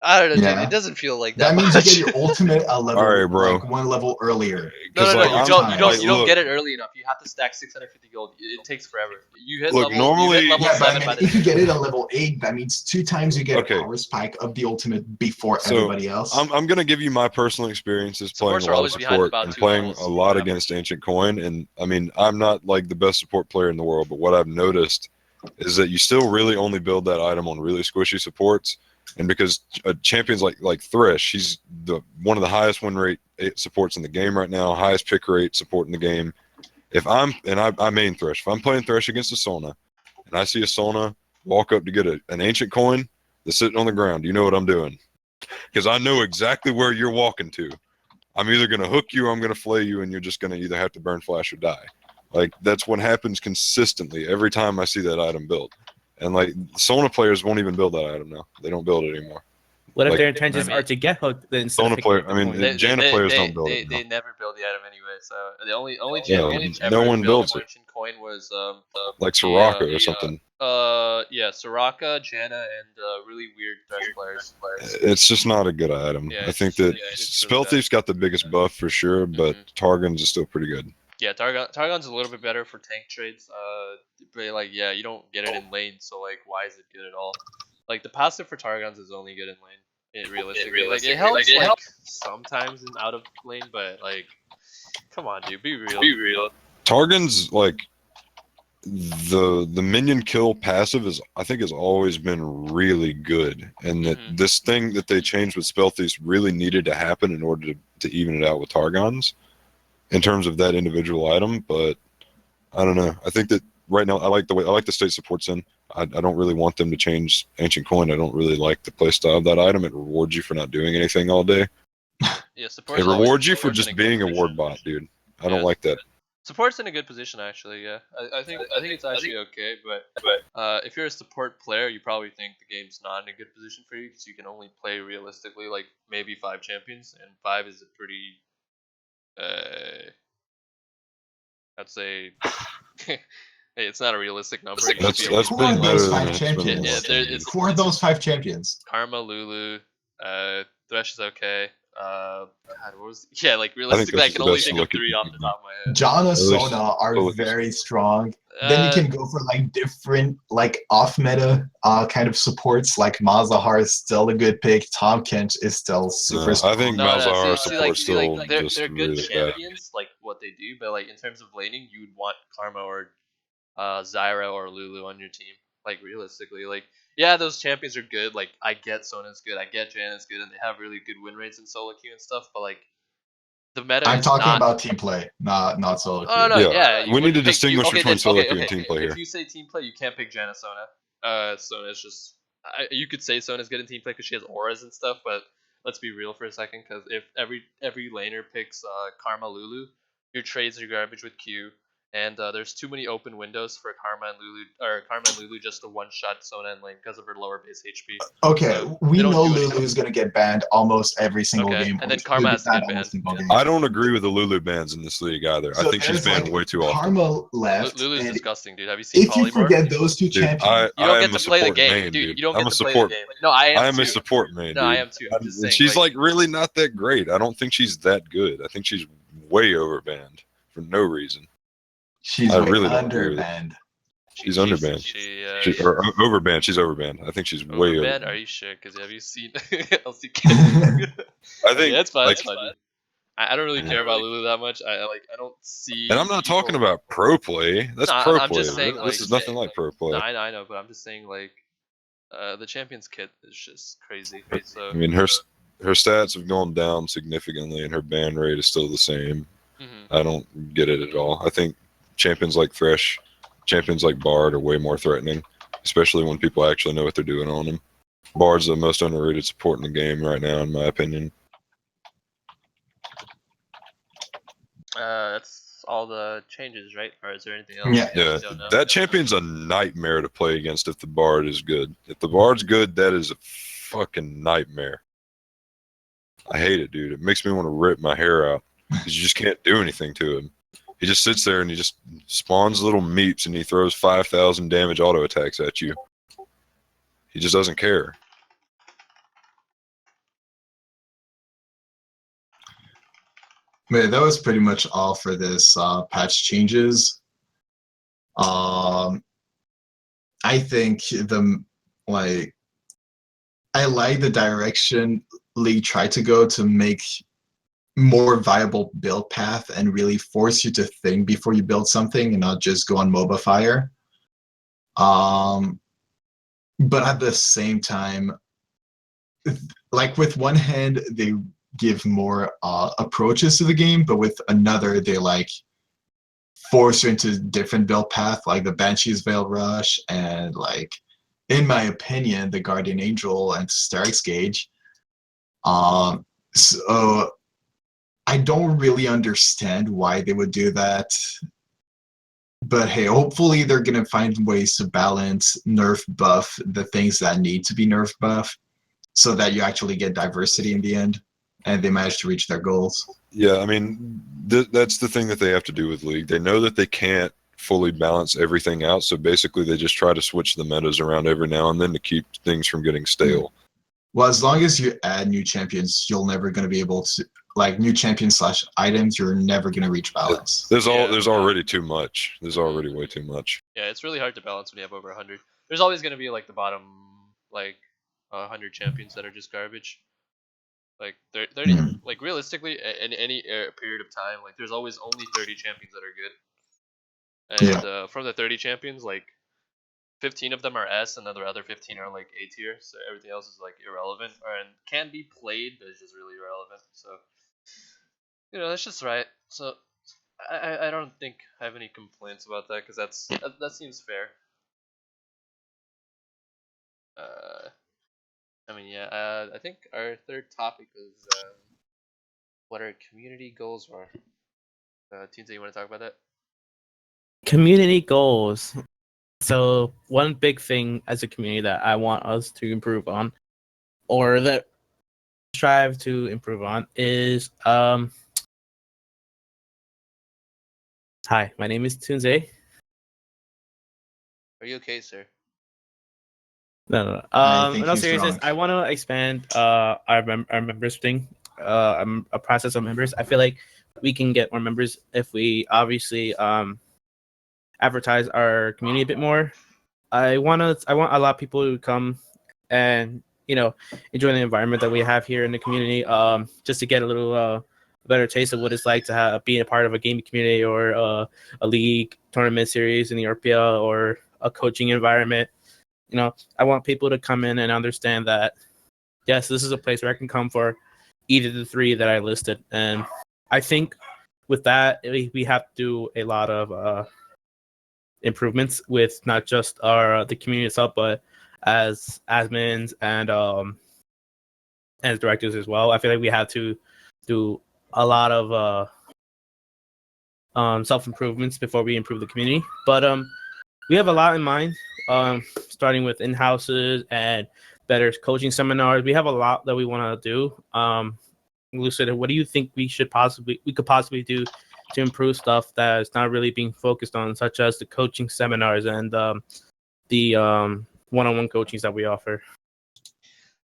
I don't know, dude. Yeah. It doesn't feel like That that means much. you get your ultimate a level, Alright, bro. like one level earlier. No, Because no, like no. You I'm don't. You don't. like, You don't look, get it early enough. You have to stack 650 gold. It takes forever. You hit Look, level. You normally- hit level Yeah, but I 7 mean, by the if you time get it at level 8, that means 2 times you get Okay. a power spike of the ultimate before So, everybody else. I'm gonna give you my personal experiences playing Supports a are lot of always behind support about and 2 playing levels. a lot Yeah. against Ancient Coin. And I mean, I'm not like the best support player in the world, but what I've noticed is that you still really only build that item on really squishy supports. And because champions like Thresh, he's one of the highest win rate supports in the game right now, highest pick rate support in the game. If I main Thresh, if I'm playing Thresh against a Sona, and I see a Sona walk up to get an Ancient Coin that's sitting on the ground, you know what I'm doing. Because I know exactly where you're walking to. I'm either going to hook you or I'm going to flay you, and you're just going to either have to burn flash or die. Like, that's what happens consistently every time I see that item built. And, like, Sona players won't even build that item now. They don't build it anymore. What if Like, their intentions I mean, are to get hooked? Then instead Sona of picking player, up the I mean, coin? Janna players don't build it now. They never build the item anyway. So the only Yeah, champion no ever one built builds it. Ancient Coin was Like Soraka or something. yeah, Soraka, Janna, and really weird Thresh players. It's just not a good item. Yeah, I think that it's Spell really bad. Thief's got the biggest buff for sure, but Mhm. Targon's is still pretty good. Yeah, Targon's a little bit better for tank trades. But like, yeah, you don't get it in lane, so like, why is it good at all? Like, the passive for Targon's is only good in lane. Realistically, like, it helps like sometimes in out of lane, but like, come on, dude, be real. Targon's like the minion kill passive I think has always been really good, and that Mhm. this thing that they changed with Spell Thieves really needed to happen in order to even it out with Targon's in terms of that individual item. But I don't know. I think that right now I like the state supports in. I don't really want them to change Ancient Coin. I don't really like the playstyle of that item. It rewards you for not doing anything all day. Yeah, support's It always- rewards you for support's in just a good being a position. ward bot, dude. I don't Yeah. like that. Support's in a good position actually. Yeah, I think it's actually okay. But if you're a support player, you probably think the game's not in a good position for you because you can only play realistically like maybe 5 champions, and 5 is a pretty I'd say hey, it's not a realistic number. It should That's be a that's Who little are been bit those lower. better 5 than it's been champions? more Yeah, time. it's- Who are those 5 champions? Karma, Lulu, Thresh is okay. God, what was like think realistically, I that's can the only best think of lucky 3 off the thing. top of my head. Janna, At least- Sona are at least. very strong. Then you can go for like different, like off meta kind of supports. Like Malzahar is still a good pick. Tom Kench is still super I strong. think No, Malzahar see, support's still like, they're just good really bad. champions, like what they do, but like in terms of laning, you would want Karma or Zyra or Lulu on your team. Like realistically, like yeah, those champions are good. Like I get Sona's good, I get Janna's good, and they have really good win rates in solo queue and stuff. But like the meta I'm is talking not. about team play, not solo queue. Oh no, Yeah, yeah. we you need to wouldn't pick- distinguish okay, between then- solo okay, queue and okay, team play here. If you say team play, you can't pick Janna Sona. Sona is just. You could say Sona's good in team play because she has auras and stuff, but let's be real for a second. Because if every laner picks Karma Lulu, your trades are garbage with Q, and there's too many open windows for Karma and Lulu just to one shot Sona in lane because of her lower base HP. Okay, So, we they don't know do Lulu anything. is gonna get banned almost every single Okay, game. and then which Karma will be has to get banned almost banned. single Yeah. game. I don't agree with the Lulu bans in this league either. I So think she's there's, banned way too often. Karma left. Lulu's and disgusting, dude. Have you seen if you Polymorph? forget those 2 Dude, champions, You don't I get am a to play the support game, main, dude. You don't I'm get a to play support. the game. No, I am. I am too. a support main, No, dude. I am too. I'm just saying. She's like really not that great. I don't think she's that good. I think she's way overbanned for no reason. she's I way really don't agree with it. underbanned. She's underbanned. Or overbanned. She's overbanned. I think she's way overbanned? Are overbanned. you sure? Because have you seen LCK? I think That's fine. like, That's fine. I don't really care about Lulu that much. I don't see. and I'm not talking people- about pro play. That's No, pro I'm play. just saying, This like- is nothing like pro play. No, I know, but I'm just saying like, the champions kit is just crazy. So I mean, her stats have gone down significantly, and her ban rate is still the same. mhm. I don't get it at all. I think champions like Thresh, champions like Bard are way more threatening, especially when people actually know what they're doing on them. Bard's the most underrated support in the game right now, in my opinion. That's all the changes, right? Or is there anything else? Yeah. Yeah, I don't know. that champion's a nightmare to play against if the Bard is good. If the Bard's good, that is a fucking nightmare. I hate it, dude. It makes me want to rip my hair out because you just can't do anything to him. He just sits there and he just spawns little meeps and he throws 5,000 damage auto attacks at you. He just doesn't care. But that was pretty much all for this patch changes. Um, I think like I like the direction League tried to go to make more viable build path and really force you to think before you build something and not just go on MOBA fire. But at the same time, like with one hand, they give more approaches to the game, but with another, they like force you into different build path, like the Banshee's Veil Rush and like, in my opinion, the Guardian Angel and Starix Gauge. So I don't really understand why they would do that. But hey, hopefully they're gonna find ways to balance nerf buff the things that need to be nerf buff, so that you actually get diversity in the end, and they manage to reach their goals. Yeah, I mean, that's the thing that they have to do with League. They know that they can't fully balance everything out, so basically they just try to switch the metas around every now and then to keep things from getting stale. Well, as long as you add new champions, you're never gonna be able to like new champions / items. You're never gonna reach balance. There's Yeah. already too much. There's already way too much. Yeah, it's really hard to balance when you have over 100. There's always gonna be like the bottom like 100 champions that are just garbage. Like 30, Mhm. like realistically, in any period of time, like there's always only 30 champions that are good, and from the 30 champions, like 15 of them are S, and then the other 15 are like A tier. So everything else is like irrelevant, and can be played, but it's just really irrelevant. So that's just right. So I don't think I have any complaints about that because that seems fair. Uh, I mean, yeah. I think our third topic is what our community goals are. Teens, you want to talk about that? Community goals. So one big thing as a community that I want us to improve on, or that strive to improve on, is Hi, my name is Tunze. Are you okay, sir? No. I think In all he's seriousness, drunk. I want to expand our members thing, a process of members. I feel like we can get more members if we obviously advertise our community a bit more. I want a lot of people to come and enjoy the environment that we have here in the community. Just to get a little better taste of what it's like to be a part of a gaming community or a league tournament series in the RPL or a coaching environment. I want people to come in and understand that yes, this is a place where I can come for either the three that I listed, and I think with that we have to do a lot of improvements with not just our the community itself, but as admins and as directors as well. I feel like we have to do a lot of self improvements before we improve the community. But we have a lot in mind, starting with in houses and better coaching seminars. We have a lot that we want to do. Lucid, what do you think we could possibly do to improve stuff that is not really being focused on, such as the coaching seminars and the one-on-one coachings that we offer?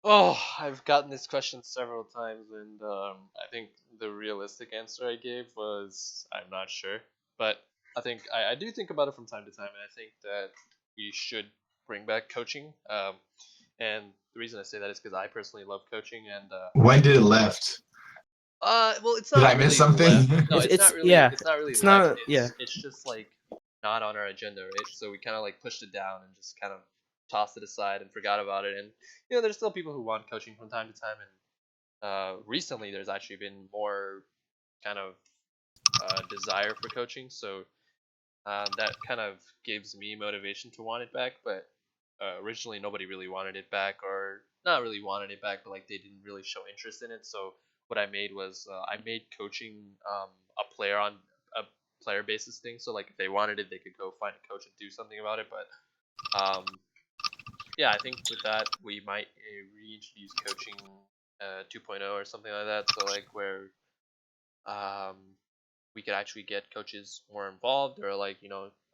Oh, I've gotten this question several times, and I think the realistic answer I gave was I'm not sure. But I think I do think about it from time to time, and I think that we should bring back coaching. And the reason I say that is because I personally love coaching, and When did it left? well, it's Did not I miss really something? left. No, It's it's it's not really. yeah, It's not really it's left. not yeah. It's just like not on our agenda, right? So we kind of like pushed it down and just kind of tossed it aside and forgot about it. And there's still people who want coaching from time to time. And recently, there's actually been more kind of desire for coaching. So that kind of gives me motivation to want it back. But originally, nobody really wanted it back, or not really wanted it back, but like they didn't really show interest in it. So what I made was I made coaching a player basis thing. So like if they wanted it, they could go find a coach and do something about it. But yeah, I think with that we might reintroduce coaching 2.0 or something like that. So like where um, we could actually get coaches more involved, or like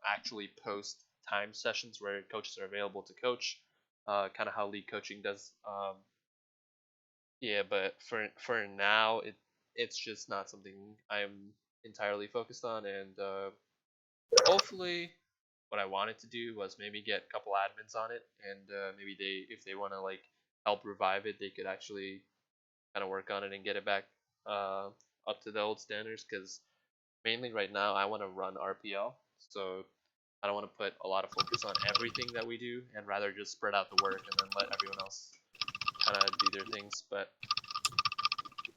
actually post time sessions where coaches are available to coach, kind of how league coaching does. Yeah, but for now it's just not something I'm entirely focused on. And hopefully, what I wanted to do was maybe get a couple admins on it, and maybe if they want to like help revive it, they could actually kind of work on it and get it back uh, up to the old standards. Because mainly right now, I want to run RPL, so I don't want to put a lot of focus on everything that we do, and rather just spread out the work and then let everyone else kind of do their things. But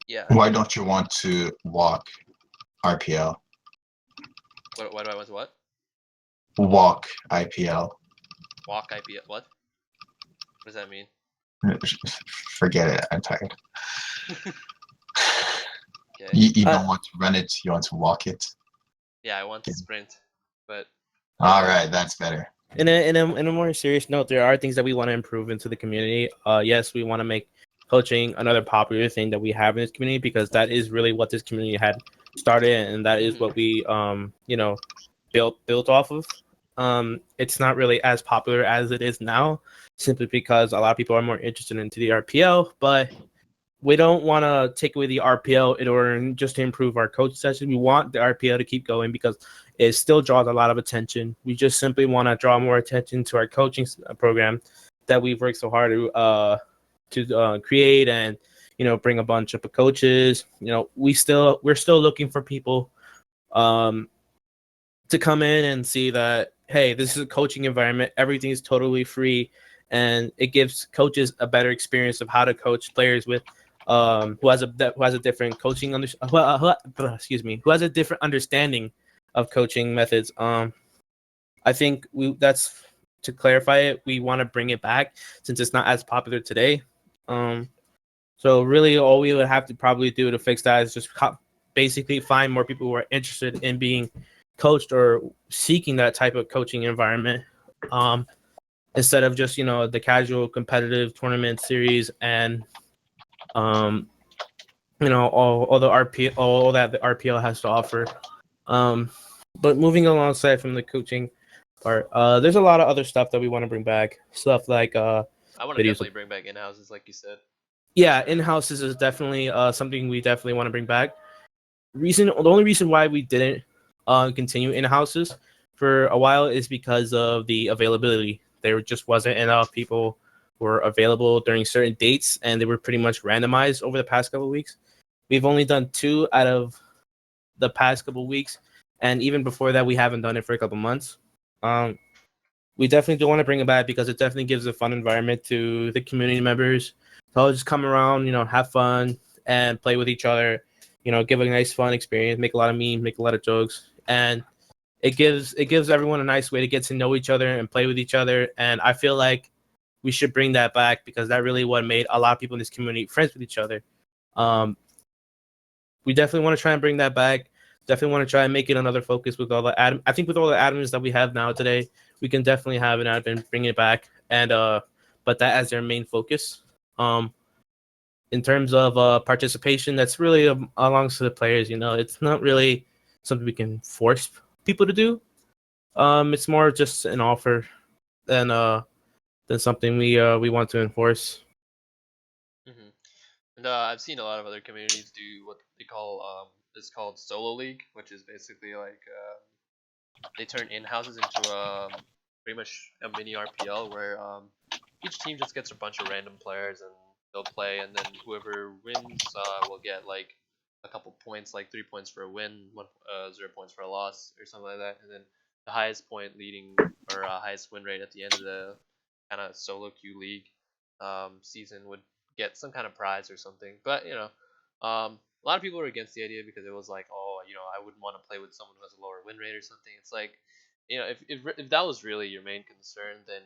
yeah, Why don't you want to walk RPL? what do I want to what? Walk IPL. Walk IP? What? What does that mean? Forget it. I'm tired. Okay. You don't want to run it. You want to walk it. Yeah, I want to sprint, but All right, that's better. In a more serious note, there are things that we want to improve into the community. Yes, we want to make coaching another popular thing that we have in this community, because that is really what this community had started, and that is what we built off of. It's not really as popular as it is now, simply because a lot of people are more interested into the RPL, but we don't want to take away the RPL in order just to improve our coach session. We want the RPL to keep going because it still draws a lot of attention. We just simply want to draw more attention to our coaching program that we've worked so hard to create, and bring a bunch of coaches. We're still looking for people to come in and see that, hey, this is a coaching environment. Everything is totally free, and it gives coaches a better experience of how to coach players with who has a different coaching who has a different understanding of coaching methods. I think that's to clarify it. We want to bring it back since it's not as popular today. So really, all we would have to probably do to fix that is just basically find more people who are interested in being coached or seeking that type of coaching environment, instead of just the casual competitive tournament series and all the all that the RPL has to offer. But moving alongside from the coaching part, there's a lot of other stuff that we want to bring back. Stuff like I want to videos definitely bring back in-houses, like you said. yeah, in-houses is definitely something we definitely want to bring back. The only reason why we didn't continue in-houses for a while is because of the availability. There just wasn't enough people who were available during certain dates, and they were pretty much randomized over the past couple of weeks. We've only done 2 out of the past couple of weeks, and even before that, we haven't done it for a couple months. We definitely do want to bring it back because it definitely gives a fun environment to the community members. So just come around, have fun and play with each other, give a nice fun experience, make a lot of memes, make a lot of jokes, and it gives everyone a nice way to get to know each other and play with each other. And I feel like we should bring that back because that really what made a lot of people in this community friends with each other. We definitely want to try and bring that back. Definitely want to try and make it another focus with all the admin. I think with all the admins that we have now today, we can definitely have an admin bring it back and but that as their main focus. In terms of participation, that's really belongs to the players. It's not really something we can force people to do. It's more just an offer than something we want to enforce. hmm And I've seen a lot of other communities do what they call it's called solo league, which is basically like they turn in-houses into pretty much a mini RPL where each team just gets a bunch of random players and they'll play, and then whoever wins will get like a couple points, like 3 points for a win, 0 points for a loss, or something like that, and then the highest point leading or highest win rate at the end of the kind of solo queue league season would get some kind of prize or something. But a lot of people were against the idea because it was like, oh, I wouldn't want to play with someone who has a lower win rate or something. It's like, if that was really your main concern, then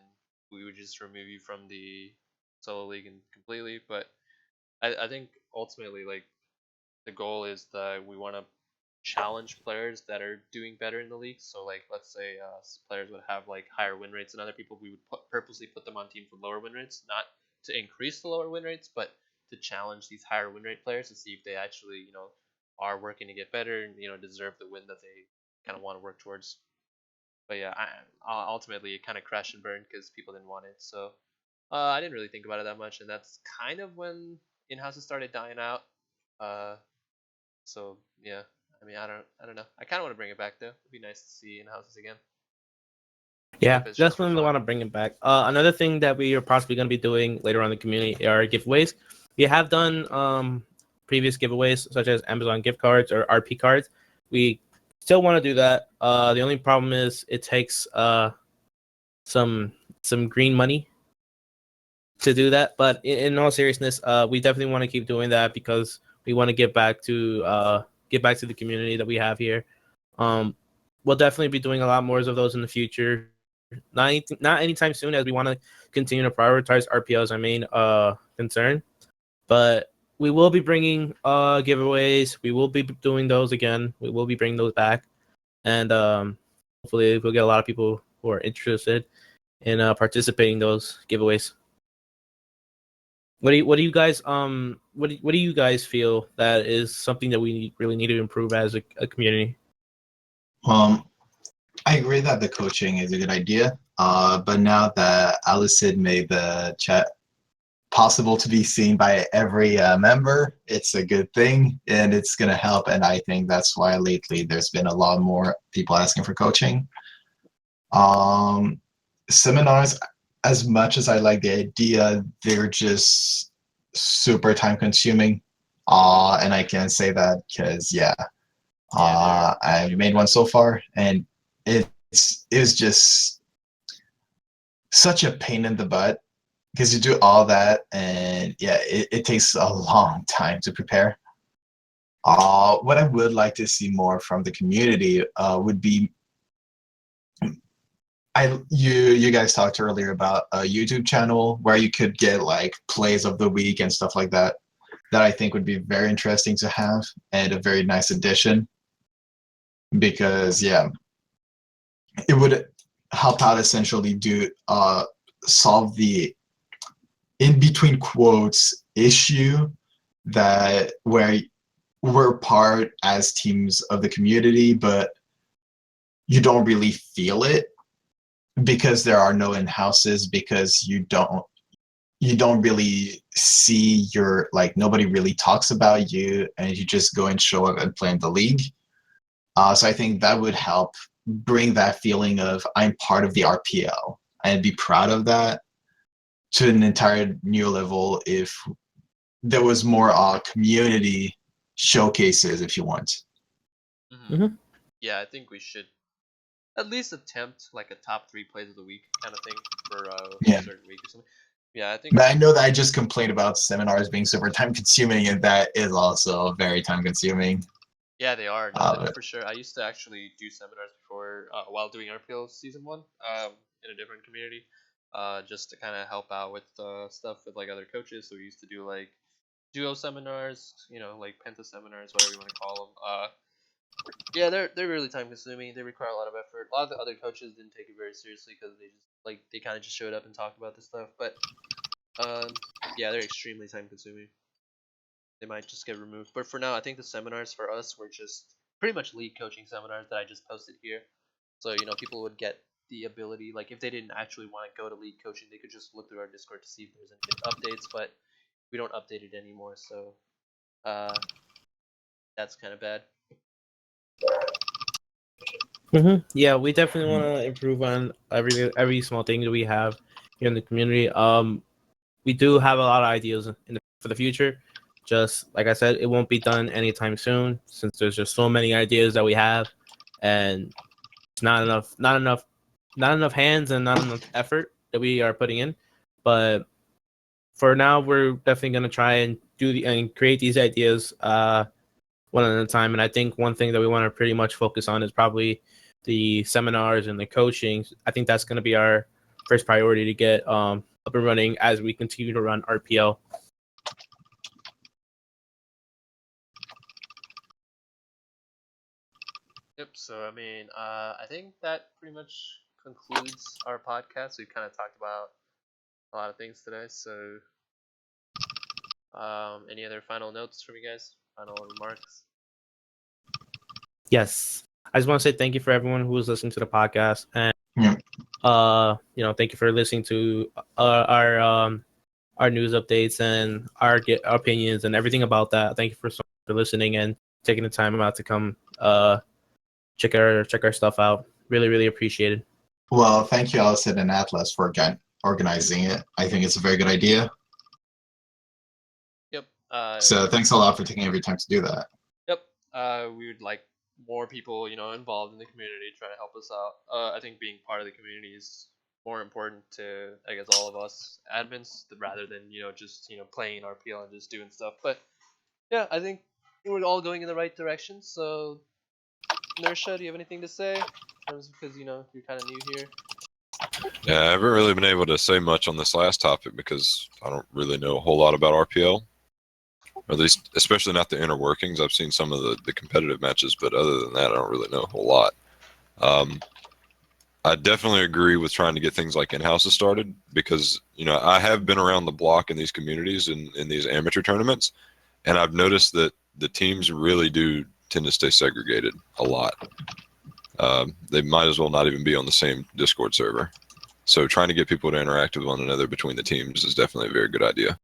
we would just remove you from the solo league and completely. But I think ultimately, like, the goal is that we want to challenge players that are doing better in the league. So like, let's say players would have like higher win rates than other people, we would purposely put them on teams with lower win rates, not to increase the lower win rates, but to challenge these higher win rate players to see if they actually are working to get better and deserve the win that they kind of want to work towards. But yeah, ultimately it kind of crashed and burned because people didn't want it. So I didn't really think about it that much, and that's kind of when in-houses started dying out. Uh, So yeah, I mean, I don't know. I kind of want to bring it back though. It'd be nice to see in houses again. Yeah, If it's just for definitely fun. want to bring it back. Another thing that we are possibly going to be doing later on in the community are giveaways. We have done previous giveaways such as Amazon gift cards or RP cards. We still want to do that. The only problem is it takes some green money to do that. But in all seriousness, we definitely want to keep doing that because we want to get back to the community that we have here. We'll definitely be doing a lot more of those in the future. Not anytime soon, as we want to continue to prioritize RPL as our main concern. But we will be bringing giveaways. We will be doing those again. We will be bringing those back, and hopefully we'll get a lot of people who are interested in participating in those giveaways. What do you guys what do you guys feel that is something that we really need to improve as a community? I agree that the coaching is a good idea. But now that Allison made the chat possible to be seen by every member, it's a good thing and it's going to help. And I think that's why lately there's been a lot more people asking for coaching. Seminars, as much as I like the idea, they're just super time consuming. And I can say that because, yeah, I made one so far and it was just such a pain in the butt because you do all that and yeah, it takes a long time to prepare. What I would like to see more from the community would be you guys talked earlier about a YouTube channel where you could get like plays of the week and stuff like that. That I think would be very interesting to have and a very nice addition because yeah, it would help out essentially do solve the in between quotes issue that where we're part as teams of the community, but you don't really feel it because there are no in-houses because you don't really see your like nobody really talks about you and you just go and show up and play in the league. So I think that would help bring that feeling of I'm part of the RPL and be proud of that to an entire new level if there was more community showcases if you want. Mhm. Yeah, I think we should at least attempt like a top 3 plays of the week kind of thing for Yeah. a certain week or something. Yeah, I think. But I know that I just complained about seminars being super time consuming and that is also very time consuming. Yeah, they are. No, for sure. I used to actually do seminars before while doing RPL season 1 in a different community just to kind of help out with stuff with like other coaches. So we used to do like duo seminars, like penta seminars, whatever you want to call them. Yeah, they're really time consuming. They require a lot of effort. A lot of the other coaches didn't take it very seriously because they kind of just showed up and talked about this stuff. But yeah, they're extremely time consuming. They might just get removed. But for now, I think the seminars for us were just pretty much lead coaching seminars that I just posted here. So people would get the ability, like if they didn't actually want to go to lead coaching, they could just look through our Discord to see if there's any updates. But we don't update it anymore, so that's kind of bad. Yeah, we definitely want to improve on every small thing that we have here in the community. We do have a lot of ideas for the future. Just like I said, it won't be done anytime soon since there's just so many ideas that we have, and it's not enough hands and not enough effort that we are putting in. But for now, we're definitely gonna try and and create these ideas one at a time. And I think one thing that we want to pretty much focus on is probably the seminars and the coaching. I think that's going to be our first priority to get up and running as we continue to run RPL. Yep. So I mean, I think that pretty much concludes our podcast. We've kind of talked about a lot of things today. So, any other final notes from you guys? Final remarks? Yes, I just want to say thank you for everyone who was listening to the podcast, and thank you for listening to our news updates and our opinions and everything about that. Thank you for listening, and taking the time out to come check our stuff out. Really appreciate it. Well, thank you, Allison and Atlas, for organizing it. I think it's a very good idea. Yep. So thanks a lot for taking every time to do that. Yep. We would like more people, involved in the community, trying to help us out. I think being part of the community is more important to, I guess, all of us admins, rather than just playing RPL and just doing stuff. But yeah, I think we're all going in the right direction. So, Nersha, do you have anything to say? Because you're kind of new here. Yeah, I haven't really been able to say much on this last topic because I don't really know a whole lot about RPL. Or at least, especially not the inner workings. I've seen some of the competitive matches, but other than that, I don't really know a whole lot. I definitely agree with trying to get things like in-houses started because, I have been around the block in these communities and in these amateur tournaments, and I've noticed that the teams really do tend to stay segregated a lot. They might as well not even be on the same Discord server. So trying to get people to interact with one another between the teams is definitely a very good idea.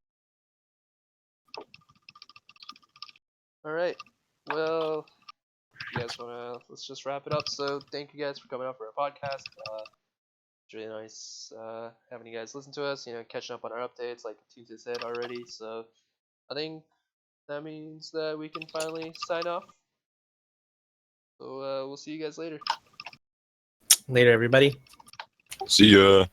All right. Well, you guys let's just wrap it up. So thank you guys for coming out for our podcast. It's really nice having you guys listen to us. Catching up on our updates, like Tuesday said already. So I think that means that we can finally sign off. So we'll see you guys later. Later, everybody. See ya.